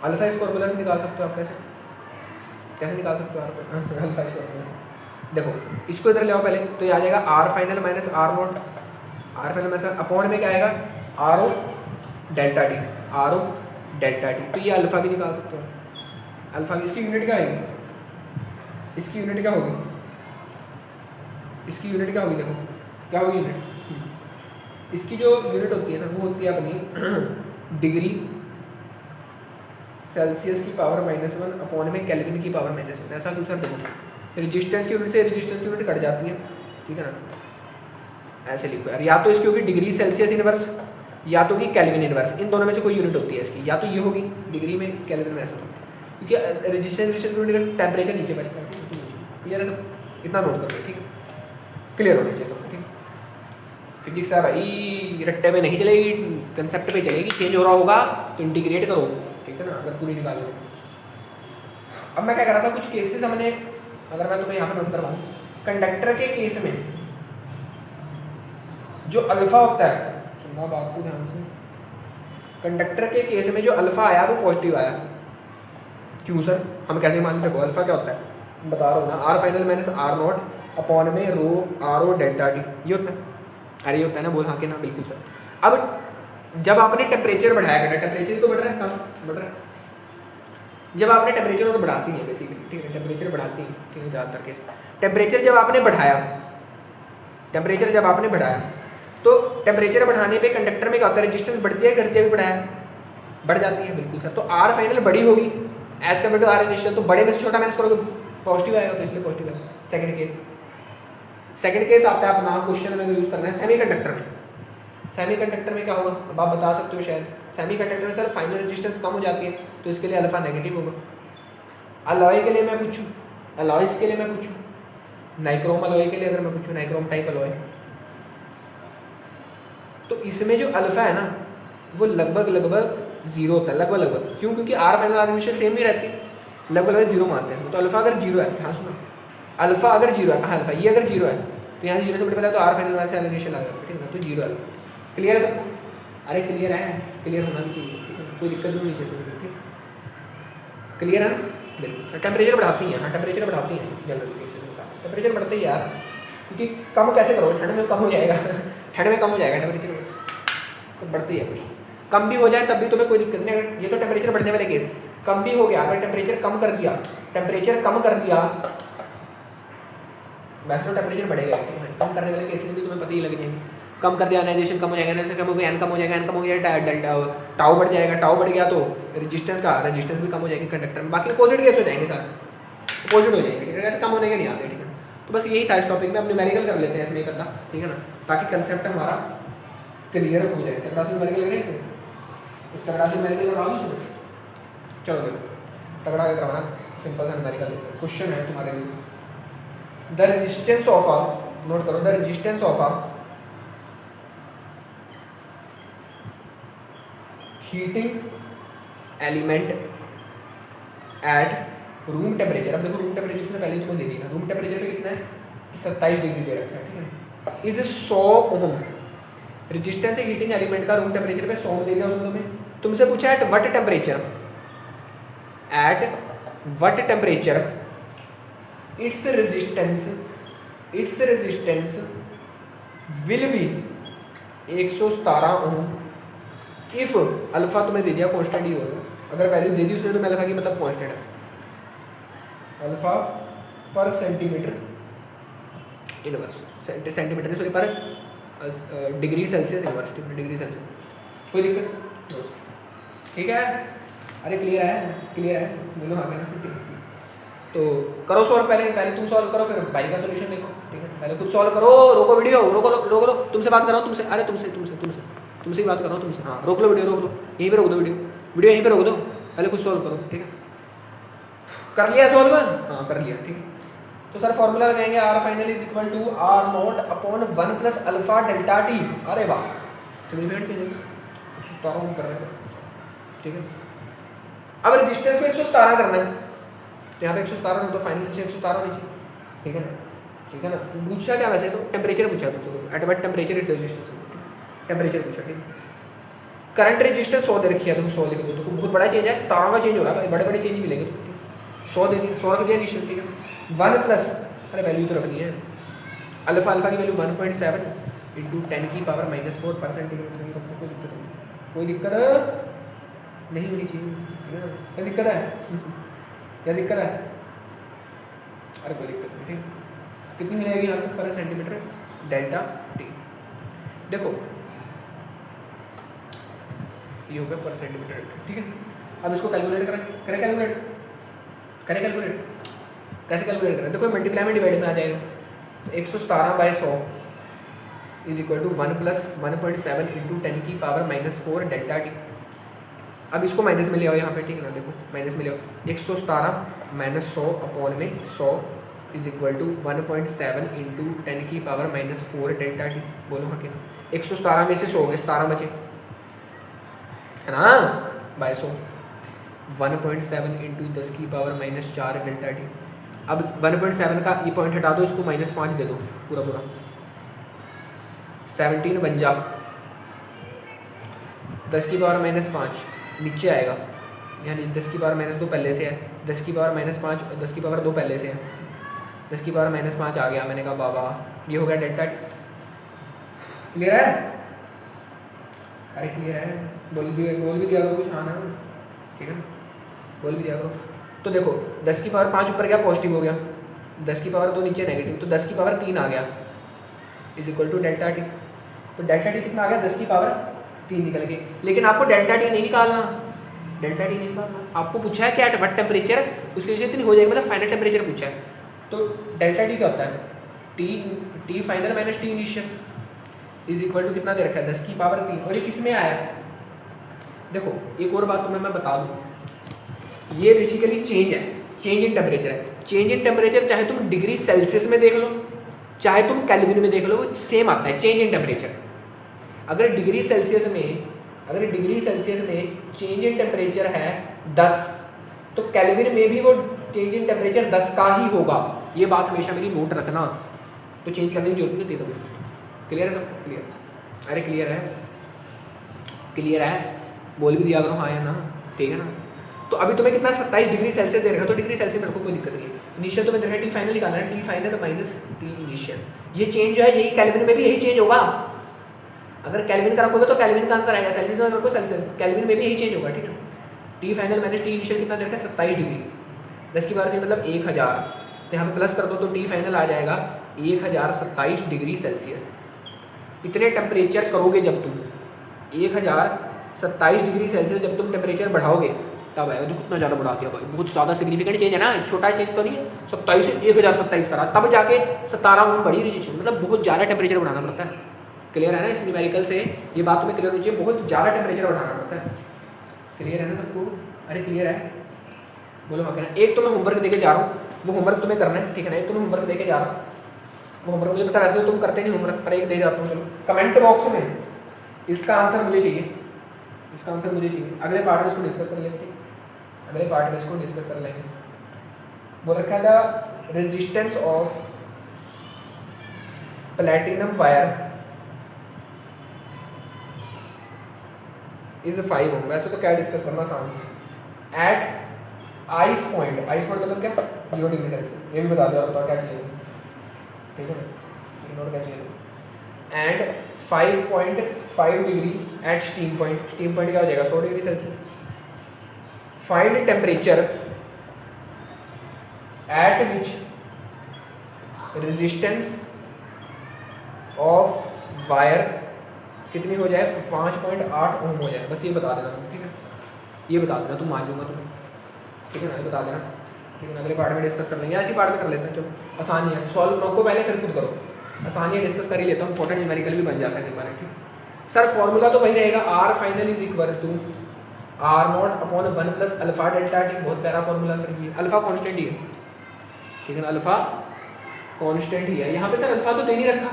अल्फा इस फॉर्मूला से निकाल सकते हो आप, कैसे कैसे निकाल सकते हो अल्फा इस फॉर्मूला से, देखो इसको इधर ले आओ पहले, तो ये आ जाएगा R final minus R naught, R final minus upon में क्या आएगा, R O delta T, R O delta T, तो ये अल्फा भी निकाल सकते हो, अल्फा की इसकी यूनिट क्या आएगी, इसकी यूनिट क्या होगी, इसकी यूनिट क्या होगी, देखो क्या होगी यूनिट, इसकी जो यूनिट होती है ना वो होती है अपनी डिग्री सेल्सियस की पावर -1 अपॉन में केल्विन की पावर -1। ऐसा कुछ सर देखो रेजिस्टेंस की यूनिट से रेजिस्टेंस की यूनिट कट जाती है, ठीक है ना। ऐसे लिखो यार, या तो इसकी होगी डिग्री सेल्सियस इनवर्स या तो कि केल्विन इनवर्स, इन दोनों में से कोई यूनिट होती है इसकी, या तो ये होगी डिग्री में केल्विन में, ऐसा क्योंकि रेजिस्टेंस यूनिट टेम्परेचर नीचे बचता है। क्लियर है सब, इतना नोट कर लो, ठीक है, क्लियर होना चाहिए सब, ठीक है। फिजिक्स है भाई रट्टे में नहीं चलेगी, कंसेप्ट पे चलेगी, चेंज हो रहा होगा तो इंटीग्रेट करो, ठीक है ना, अगर पूरी निकाल लो। अब मैं क्या कर रहा था, कुछ केसेस हमने, अगर मैं तुम्हें यहाँ पे नोट करवाऊँ, कंडक्टर के केस में जो अल्फा होता है, सुनना बात को ध्यान से, कंडक्टर के केस में जो अल्फा आया वो पॉजिटिव आया। क्यों सर, हम कैसे मान सकते, अल्फा क्या होता है बता रहा हूँ ना, R final minus R naught upon में rho R O delta T, ये होता है, अरे ये होता है ना, बोल हाँ के ना, बिल्कुल सर। अब जब आपने टेम्परेचर बढ़ाया करना, टेम्परेचर तो बढ़ रहा है, कम बढ़ रहा है, जब आपने टेम्परेचर तो बढ़ाती नहीं है बेसिकली, ठीक है, टेम्परेचर बढ़ाती है, ठीक है, ज़्यादातर केस टेम्परेचर जब आपने बढ़ाया, टेम्परेचर जब आपने बढ़ाया तो टेम्परेचर बढ़ाने पे कंडक्टर में क्या होता है, रेजिस्टेंस बढ़ती है घटती है, भी बढ़ाया बढ़ जाती है, बिल्कुल सर। तो आर फाइनल बड़ी होगी as compare to R initial, तो बड़े में से छोटा माइनस करोगे पॉजिटिव आएगा, तो इसलिए पॉजिटिव आएगा। सेकंड केस आता है अपना क्वेश्चन में यूज़ करना है सेमीकंडक्टर में। सेमीकंडक्टर में क्या होगा, अब आप बता सकते हो शायद, सेमीकंडक्टर में सर फाइनल रेजिस्टेंस कम हो जाती है, तो इसके लिए अल्फा नेगेटिव होगा। अलॉय के लिए मैं पूछूँ, अलॉयस के लिए मैं पूछूँ, नाइक्रोम अलॉय के लिए अगर मैं पूछूँ, नाइक्रोम टाइप अलॉय, तो इसमें जो अल्फा है ना वो लगभग जीरो होता है, लगभग क्यों, क्योंकि R final R initial same ही रहती है, लगभग जीरो मानते हैं। तो अल्फा अगर जीरो है, हाँ सुनो, अल्फा अगर जीरो है, कहाँ अल्फा, ये अगर जीरो है तो यहाँ जीरो से बड़े पहले तो आर फाइनल से आर इनिशियल आ जाता है, ठीक है ना, तो जीरो है। क्लियर है सबको, अरे क्लियर है, क्लियर होना भी चाहिए, ठीक है, कोई दिक्कत भी नहीं चाहिए, ठीक क्लियर है ना, बिल्कुल। टेम्परेचर बढ़ाती हैं, हाँ टेम्परेचर बढ़ाती हैं जनरल केसेस के साथ, टेम्परेचर बढ़ते ही यार, क्योंकि कम कैसे करो, ठंड में कम हो जाएगा ठंड में कम हो जाएगा टेम्परेचर, तो बढ़ती है कुछ, कम भी हो जाए तब भी तुम्हें कोई दिक्कत नहीं। अगर ये तो टेम्परेचर बढ़ने वाले केस, कम भी हो गया, अगर टेम्परेचर कम कर दिया, टेम्परेचर कम कर दिया, वैसे तो टेम्परेचर बढ़ेगा, कम करने वाले केसेस भी तुम्हें पता ही लग जाएंगे, कम कर दिया आयनाइजेशन कम हो जाएगा, एन कम हो गया, एन कम हो जाएगा, एन कम हो गया, डेल्टा टाउ बढ़ जाएगा, टाउ बढ़ गया तो रेजिस्टेंस भी कम हो जाएगी कंडक्टर में, बाकी अपोजिट केस हो जाएंगे सर, अपोजिट हो जाएंगे, ठीक है, ऐसे कम होने के नहीं आते, ठीक है। तो बस यही था इस टॉपिक में, अब न्यूमेरिकल कर लेते हैं इसमें एक अद्धा, ठीक है ना, ताकि कंसेप्ट हमारा क्लियर हो जाए। तगड़ा से न्यूमेरिकल लग रही है, तगड़ा से न्यूमेरिकल करवा दूँ, चलो देखो तगड़ा क्या करवाना, सिंपल सा न्यूमेरिकल क्वेश्चन है तुम्हारे लिए। The resistance of a, note करो, the resistance of a heating element at room temperature, अब देखो रूम टेम्परेचर से पहले तुमको दे दिया, रूम टेम्परेचर पे कितना है, 27 डिग्री दे रखा है, ठीक है, इज 100 ओम, रेजिस्टेंस है हीटिंग एलिमेंट का रूम टेम्परेचर पे 100 दे दिया उसने तुम्हें, तुमसे पूछा at what temperature, at what temperature it's resistance will be 117 ohm if alpha तुम्हें दे दिया कांस्टेंट ही होगा, अगर वैल्यू दे दी उसने तो अल्फा की मतलब कांस्टेंट है, अल्फा पर सेंटीमीटर इनवर्स, सेंटीमीटर सॉरी पर degree Celsius inverse, degree Celsius, कोई दिक्कत, ठीक है, अरे क्लियर है, क्लियर है, बोलो हाँ कहना, फिर ठीक, तो करो सॉल्व, पहले तुम सॉल्व करो, फिर भाई का सोल्यूशन देखो, ठीक है, पहले खुद सॉल्व करो, रोको वीडियो, रोको, तुमसे बात कर रहा हूँ, तुमसे, अरे तुमसे ही बात कर रहा हूँ, तुमसे, हाँ रोक लो वीडियो, रोक लो, यहीं पे रोक दो वीडियो यहीं पे रोक दो, पहले खुद सॉल्व करो, ठीक है, कर लिया सॉल्व, हाँ कर लिया, ठीक है। तो सर फॉर्मूला लगाएंगे, R final is equal to R naught upon 1 plus alpha delta T, अरे वाह सिग्निफिकेंट चेंज है, 117 कर रहे हैं, ठीक है। अब रेजिस्टेंस को 117 करना है, तो यहाँ पे 117 तो फाइनल 117 होनी चाहिए, ठीक है ना, ठीक है ना। पूछा क्या वैसे तो टेम्परेचर पूछा तुमसे, eight what temperature it's resistance, temperature पूछा, ठीक है। करंट रेजिस्टेंस 100 दे रखी है, तो 100 लिख दो, तो बहुत बड़ा चेंज है, 17 का चेंज हो रहा है, बड़े बड़े चेंज मिलेंगे, 100 दे दिया, 100 रख दिया निश्चित, ठीक है। 1 प्लस, अरे वैल्यू तो रखनी है, अल्फा की वैल्यू 1.7 इंटू 10 की पावर -4%, कोई दिक्कत नहीं होनी चाहिए, क्या दिक्कत है क्या दिक्कत है, अरे कोई दिक्कत नहीं, ठीक, कितनी मिलेगी यहाँ पर पर सेंटीमीटर डेल्टा टी। देखो ये हो गया पर सेंटीमीटर, ठीक है। अब इसको कैलकुलेट करें, कैलकुलेट कैसे कैलकुलेट करें? देखो मल्टीप्लाई में डिवाइड में आ जाएगा, तो 117/100 इज इक्वल टू 1 + 1.7 इंटू 10 की पावर -4 डेल्टा टी। अब इसको माइनस में ले आओ यहाँ पे, ठीक है ना, देखो माइनस में ले आओ, 117 - 100 अपॉन में 100 इज इक्वल टू 1.7 इंटू 10 की पावर -4 डेल्टा टी। बोलो हाँ कि 117 में से 100 गए, 17 बचे है ना, बाय 100, 1.7 इंटू 10 की पावर -4 डेल्टा टी। अब 1.7 का ये पॉइंट हटा दो, इसको -5 दे दो, पूरा पूरा 17 बन जा, 10 की पावर -5 नीचे आएगा, यानी 10 की पावर -2 पहले से है, 10 की पावर -5 और 10 की पावर 2 पहले से है, 10 की पावर -5 आ गया। मैंने कहा बाबा ये हो गया डेल्टा टी। क्लियर है? अरे क्लियर है, बोल भी दिया करो कुछ, हाँ ना, ठीक है ना, बोल भी दिया करो। तो देखो 10 की पावर 5 ऊपर गया, पॉजिटिव हो गया, 10 की पावर 2 नीचे नेगेटिव, तो 10 की पावर 3 आ गया is equal to delta T. तो डेल्टा टी कितना आ गया? 10 की पावर 3 निकल गए। लेकिन आपको डेल्टा टी नहीं निकालना, डेल्टा टी नहीं निकालना, आपको पूछा है कि एट व्हाट टेम्परेचर, उसके लिए इतनी हो जाएगी, मतलब फाइनल टेम्परेचर पूछा है। तो डेल्टा टी क्या होता है? T final minus T initial is equal to कितना दे रखा है? 10 की पावर 3। और ये किस में आया? देखो एक और बात तुम्हें मैं बता दूँ, ये बेसिकली चेंज है, चेंज इन टेम्परेचर है। चेंज इन टेम्परेचर चाहे तुम डिग्री सेल्सियस में देख लो, चाहे तुम केल्विन में देख लो, वो सेम आता है, चेंज इन टेम्परेचर। अगर डिग्री सेल्सियस में चेंज इन टेम्परेचर है 10, तो केल्विन में भी वो चेंज इन टेम्परेचर 10 का ही होगा। ये बात हमेशा मेरी नोट रखना, तो चेंज करने की जरूरत नहीं थी। क्लियर है सब? क्लियर? अरे क्लियर है, क्लियर है, बोल भी दिया करो हाँ या ना, ठीक है ना। तो अभी तुम्हें कितना 27 डिग्री सेल्सियस दे रखा, तो डिग्री सेल्सियस में रखो, कोई दिक्कत नहीं है। इनिशियल तो मैंने टी फाइनल निकालना है, T final minus T initial, ये चेंज जो है यही केल्विन में भी यही चेंज होगा। अगर केल्विन का रखोगे तो केल्विन का आंसर आएगा, सेल्सियस में रखो सेल्सियस, केल्विन में भी यही चेंज होगा, ठीक है। T final minus T initial कितना दे रखा है? 27 डिग्री, 10 की पावर 3 मतलब 1000, तो यहाँ पे प्लस कर दो तो टी फाइनल आ जाएगा 1027 डिग्री सेल्सियस। इतने टेम्परेचर करोगे जब तुम 1027 डिग्री सेल्सियस जब तुम टेम्परेचर बढ़ाओगे तब आएगा। जो कितना ज़्यादा बढ़ा दिया भाई, बहुत ज़्यादा सिग्निफिकेंट चेंज है ना, छोटा चेंज तो नहीं है। 27 से 1027 करा, तब जाके 17 में बढ़ी रजिस्ट्रेशन, मतलब बहुत ज़्यादा टेम्परेचर बढ़ाना पड़ता है। क्लियर है ना? इस न्यूमेरिकल से ये बात तुम्हें क्लियर होनी चाहिए, बहुत ज़्यादा टेम्परेचर बढ़ाना पड़ता है। क्लियर है ना सबको? अरे क्लियर है, बोलो हाँ कहना। एक तो मैं होमवर्क देके जा रहा हूँ, वो होमवर्क तुम्हें करना है, ठीक है ना। एक तो मैं होमवर्क देके जा रहा हूँ, वो होमवर्क मुझे पता है वैसे तो तुम करते नहीं होमवर्क, पर एक दे जाता हूँ। चलो कमेंट बॉक्स में इसका आंसर मुझे चाहिए, इसका आंसर मुझे चाहिए। अगले पार्ट में इसको डिस्कस कर लेंगे, अगले पार्ट में इसको डिस्कस कर लेंगे। बोल रखा है the resistance of platinum wire is 5 ohm. वैसे तो क्या डिस्कस करना सामने at ice point, ice point मतलब क्या? 0 डिग्री सेल्सियस, ये भी बता दो, बताओ क्या चाहिए, ठीक है ना, इग्नोर क्या चाहिए। And 5.5 degree at steam point, steam point क्या हो जाएगा? 100 degree Celsius. Find temperature at which resistance of wire कितनी हो जाए? 5.8 ओम हो जाए, बस ये बता देना तुम, ठीक है, ये बता देना, तुम मान लूँगा तुम्हें, ठीक है ना, ये बता देना, ठीक है ना। अगले पार्ट में डिस्कस कर लेंगे, ऐसी पार्ट में कर लेते हैं। चलो आसानी है, सॉल्व रोको पहले फिर खुद करो, आसानी है, डिस्कस कर ही लेता हूँ, इंपॉर्टेंट न्यूमेरिकल भी बन जाता है हमारे, ठीक। सर फॉर्मूला तो वही रहेगा, R final is equal to R naught upon 1 plus alpha delta T. बहुत प्यारा फॉर्मूला सर, ये अल्फा कॉन्स्टेंट ही है, ठीक है ना, अल्फा कॉन्स्टेंट ही है। यहाँ पे सर अल्फा तो दे नहीं रखा,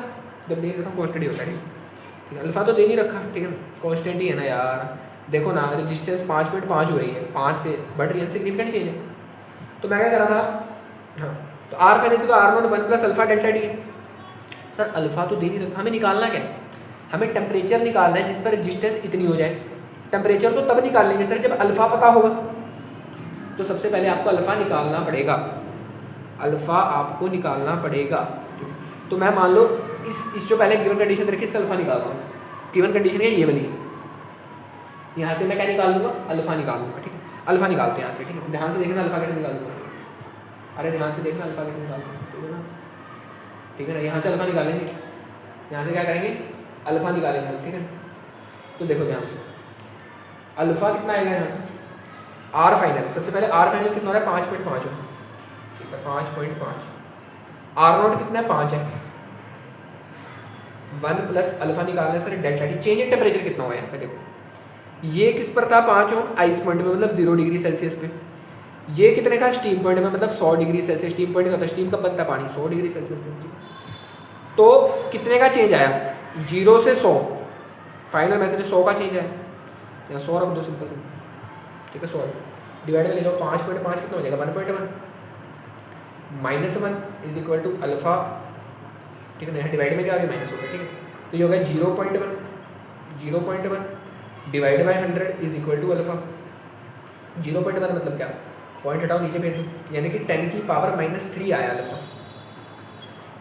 जब दे रखा कॉन्स्टेंट ही होता है, ठीक है, अल्फा तो दे नहीं रखा, ठीक है ना, कॉन्स्टेंट ही है ना यार। देखो ना रेजिस्टेंस 5.5 हो रही है, 5 से बढ़ रही है, सिग्निफिकेंट चेंज है। तो मैं क्या कर रहा था, हाँ, तो R final R naught 1 plus alpha delta T. Sir alpha तो दे नहीं रखा, हमें निकालना क्या है? हमें टेम्परेचर निकालना है जिस पर रेजिस्टेंस इतनी हो जाए। टेम्परेचर तो तब निकाल लेंगे सर जब अल्फा पता होगा, तो सबसे पहले आपको अल्फा निकालना पड़ेगा, अल्फा आपको निकालना पड़ेगा। तो मैं मान लो इस जो पहले गिवन कंडीशन रखी इससे अल्फा निकालता हूँ, गिवन कंडीशन है ये वाली, यहाँ से मैं क्या निकाल लूँगा? अल्फा निकाल लूँगा, ठीक है, अल्फा निकालते हैं यहाँ से, ठीक है, ध्यान से देखना अल्फा कैसे निकालूंगा, अरे ध्यान से देखना अल्फा कैसे निकालूंगा, ठीक है ना, ठीक है ना। यहाँ से अल्फा निकालेंगे, यहाँ से क्या करेंगे? अल्फा निकालेंगे, ठीक है। तो देखो ध्यान से, अल्फा कितना आएगा यहाँ से, आर फाइनल, सबसे पहले आर फाइनल कितना हो रहा है 5.5 हो, ठीक है 5.5, आर नॉट कितना है 5 है, 1 प्लस अल्फा निकालने sir delta T, change in temperature कितना हुआ है यहाँ पे देखो, ये किस पर था 5 ओम आइस पॉइंट में मतलब 0 डिग्री सेल्सियस पे, ये कितने का स्टीम पॉइंट में मतलब 100 डिग्री सेल्सियस, स्टीम पॉइंट का होता है, स्टीम कब बनता है पानी 100 डिग्री सेल्सियस पे, तो कितने का चेंज आया 0 से 100, फाइनल में से 100 का चेंज आया, या 100 रख दो सिंपल सिंपल, ठीक है 100 डिवाइड में ले लो 5.5 कितना हो जाएगा 1.1 -1 इज इक्वल टू अल्फा, ठीक है ना, डिवाइड में क्या आ गया माइनस होगा, ठीक है, तो ये होगा 0.1 divide by 100 is equal to alpha, 0.1 मतलब क्या, पॉइंट हटाओ नीचे भेज दो, यानी कि 10 की पावर -3 आया अल्फा,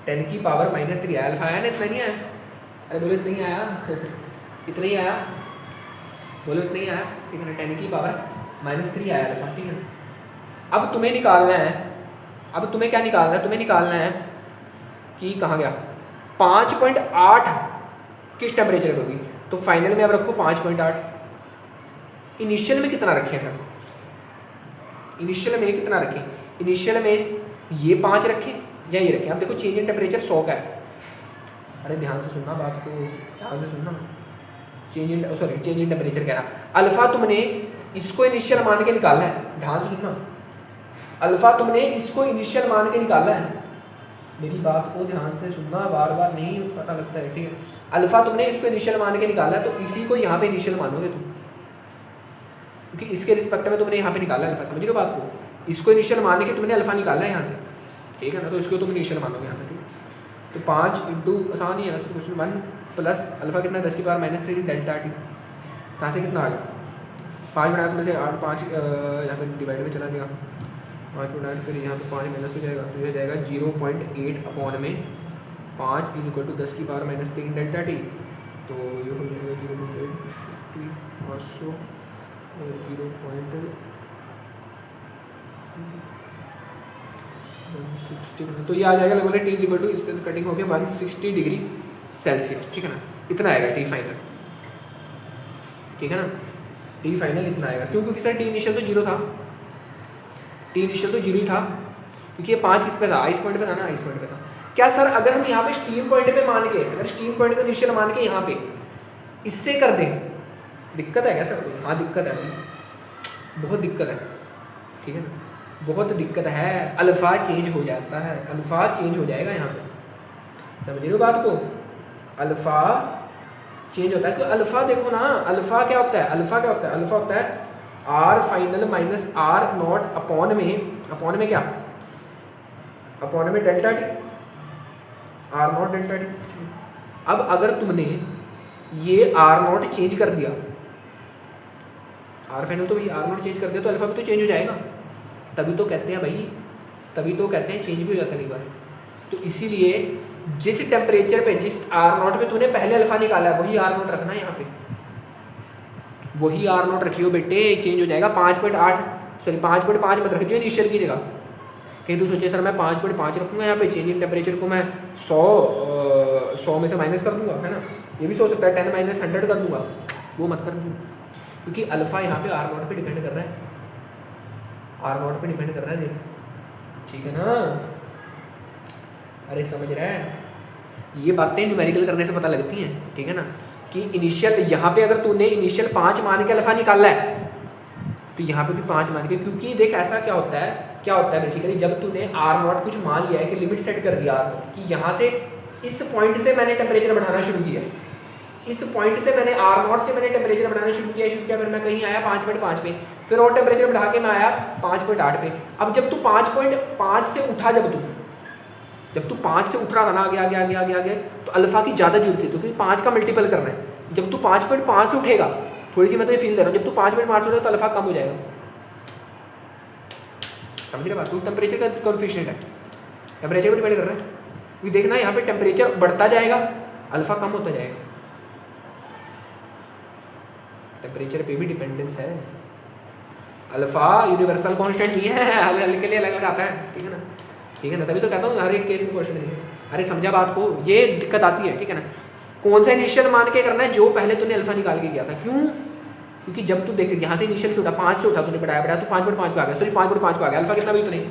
10 की पावर -3 आया, अल्फा आया ना, इतना नहीं आया, अरे बोलो इतना ही आया इतना ही आया, बोलो इतना ही आया, ठीक है ना, 10 की पावर -3 आया अल्फा, ठीक है। अब तुम्हें निकालना है, अब तुम्हें क्या निकालना है, तुम्हें निकालना है कि कहाँ गया 5.8 किस टेम्परेचर पे होगी, तो फाइनल में अब रखो 5.8, इनिशियल में कितना रखें सर, इनिशियल में कितना रखें, इनिशियल में ये 5 रखें या ये रखें, अब देखो चेंज इन टेम्परेचर 100 का है, अरे ध्यान से सुनना बात को, ध्यान से सुनना, चेंज इन टेम्परेचर कह रहा, अल्फा तुमने इसको इनिशियल मान के निकालना है, ध्यान से सुनना, अल्फा तुमने इसको इनिशियल मान के निकालना है, मेरी बात को ध्यान से सुनना, बार बार नहीं पता लगता है, ठीक है, अल्फा तुमने इसको इनिशियल मान के निकाला है, तो इसी को यहाँ पे इनिशियल मानोगे तुम, क्योंकि इसके रिस्पेक्ट में तुमने यहाँ पे निकाला अल्फा, समझ रहे हो बात को, इसको इनिशियल मान के तुमने अल्फा निकाला है यहाँ से, ठीक है ना, तो इसको तुम इनिशियल मानोगे यहाँ पे, ठीक है, तो 5 इंटू आसान ही है क्वेश्चन 1 प्लस अल्फा कितना 10 की पावर -3 डेल्टा टी, कहाँ से कितना आ गया 5 में से 8 5 यहाँ पे डिवाइड में चला गया, 5 फिर यहाँ पे 5 माइनस हो जाएगा, तो यह जाएगा 0.8 अपॉन में 5 इज इक्वल टू 10 की पावर -3 डेल्टा टी, तो ये हो जाएगा 0.8 500 0.160, तो ये आ जाएगा लगभग टी इज इक्वल टू, इससे कटिंग हो गया 160 डिग्री सेल्सियस, ठीक है ना, इतना आएगा टी फाइनल, ठीक है ना, टी फाइनल इतना आएगा, क्यों, क्योंकि सर टी इनिशियल तो 0 था, टी इनिशियल तो 0 ही था, क्योंकि ये 5 किस पे था, आइस पॉइंट पे था ना, आइस पॉइंट पे था, क्या सर अगर हम यहाँ पे स्टीम पॉइंट पे मान के, अगर स्टीम पॉइंट को इनिशियल मान के यहाँ पे इससे कर दें, दिक्कत है क्या सर, हाँ दिक्कत है भाई, बहुत दिक्कत है, ठीक है ना, बहुत दिक्कत है, अल्फा चेंज हो जाता है, अल्फा चेंज हो जाएगा यहाँ पे, समझ रहे हो बात को, अल्फा चेंज होता है, क्योंकि अल्फा देखो ना, अल्फा क्या होता है, अल्फा क्या होता है, अल्फा होता है R final minus R naught upon में क्या, अपॉन में delta T, R naught delta T, अब अगर तुमने ये आर नॉट चेंज कर दिया, आर फाइनल तो भाई आर नॉट चेंज कर दिया, तो अल्फा भी तो चेंज हो जाएगा, तभी तो कहते हैं भाई, तभी तो कहते हैं चेंज भी हो जाता है कई बार, तो इसीलिए जिस टेम्परेचर पे, जिस आर नॉट पे तूने पहले अल्फा निकाला है, वही आर नॉट रखना है यहाँ पे, वही आर नॉट रखियो बेटे, चेंज हो जाएगा 5.5 मत रखियो इनिशियल की जगह, कहीं तू सोचे सर मैं 5.5 रखूँगा यहाँ पे, चेंज इन टेम्परेचर को मैं 100 में से माइनस कर दूंगा, है ना, ये भी सोच सकता है 10 - 100 कर दूंगा, वो मत कर, क्योंकि अल्फा यहाँ पे आर नॉट पे डिपेंड कर रहा है, आर नॉट पे डिपेंड कर रहा है, देख, ठीक है ना, अरे समझ रहा है, ये बातें न्यूमेरिकल करने से पता लगती हैं, ठीक है ना, कि इनिशियल यहाँ पे अगर तूने इनिशियल 5 मान के अल्फा निकाला है, तो यहाँ पे भी 5 मान के, क्योंकि देख ऐसा क्या होता है बेसिकली, जब तूने आर नॉट कुछ मान लिया है कि लिमिट सेट कर दिया आर नॉट कि यहाँ से इस पॉइंट से मैंने टेम्परेचर बढ़ाना शुरू किया, इस पॉइंट से मैंने आर नॉट से मैंने टेम्परेचर बढ़ाना शुरू किया, फिर मैं कहीं आया 5.5 पे, फिर और टेम्परेचर बढ़ा के मैं आया 5.8 पे, अब जब तू 5.5 से उठा, जब तू 5 से उठ रहा था ना, आगे, तो अल्फा की ज़्यादा जरूरत थी, क्योंकि 5 का मल्टीपल करना है, जब तू 5.5 से उठेगा, थोड़ी सी मैं तो ये फील दे रहा हूँ, जब तू 5.5 से उठेगा तो अल्फा कम हो जाएगा, समझ रहे बात, तो टेम्परेचर का कोएफिशिएंट है, टेम्परेचर पर डिपेंड कर रहा है, क्योंकि देखना यहाँ पे टेम्परेचर बढ़ता जाएगा, अल्फा कम होता जाएगा, टेम्परेचर पे भी डिपेंडेंस है, अल्फा यूनिवर्सल कांस्टेंट नहीं है, हर के लिए अलग अलग आता है, ठीक है ना, तभी तो कहता हूँ हर एक केस में क्वेश्चन है, अरे समझा बात को, ये दिक्कत आती है, ठीक है ना, कौन सा इनिशियल मान के करना है, जो पहले तूने अल्फा निकाल के किया था, क्यों, क्योंकि जब तू देख यहाँ से इनिशियल से उठा 5 से उठा तूने बढ़ाया तो 5.5 पे आ गया, सॉरी 5.5 पे आ गया, अल्फा कितना भी तो नहीं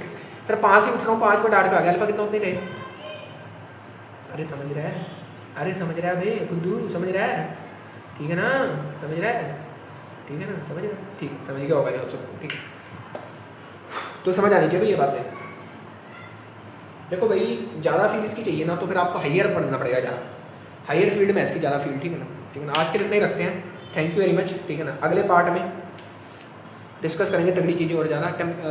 सर 5 से उठ रहा हूँ 5.8 पे आ गया, अल्फा कितना उतने रहे। अरे समझ रहा है, अरे समझ रहा है भाई खुद्दू, समझ रहा है, ठीक है ना, समझ रहा है, ठीक है ना, समझ रहा है, ठीक है, समझ गया होगा आप सबको, ठीक है। तो समझ आनी चाहिए ये बातें। देखो भाई ज़्यादा फील्ड इसकी चाहिए ना तो फिर आपको हाइयर पढ़ना पड़ेगा, ज़्यादा हाइयर फील्ड में इसकी ज़्यादा फील्ड, ठीक है ना, ठीक है ना। आज के लिए इतना ही रखते हैं, थैंक यू वेरी मच, ठीक है ना। अगले पार्ट में डिस्कस करेंगे तगड़ी चीज़ें और ज़्यादा।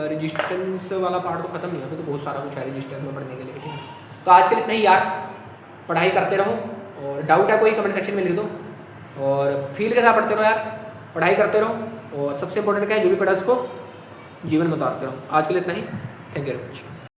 रेजिस्टेंस वाला पार्ट तो खत्म नहीं होता, तो बहुत सारा कुछ है रेजिस्टेंस में पढ़ने के लिए, ठीक है। तो आज के लिए इतना ही यार, पढ़ाई करते रहो, और डाउट है कोई कमेंट सेक्शन में लिख दो, और फील्ड के साथ पढ़ते रहो यार, पढ़ाई करते रहो, और सबसे इंपॉर्टेंट क्या है, जो भी पढ़ा उसको जीवन में उतारते रहो। आज के लिए इतना ही, थैंक यू वेरी मच।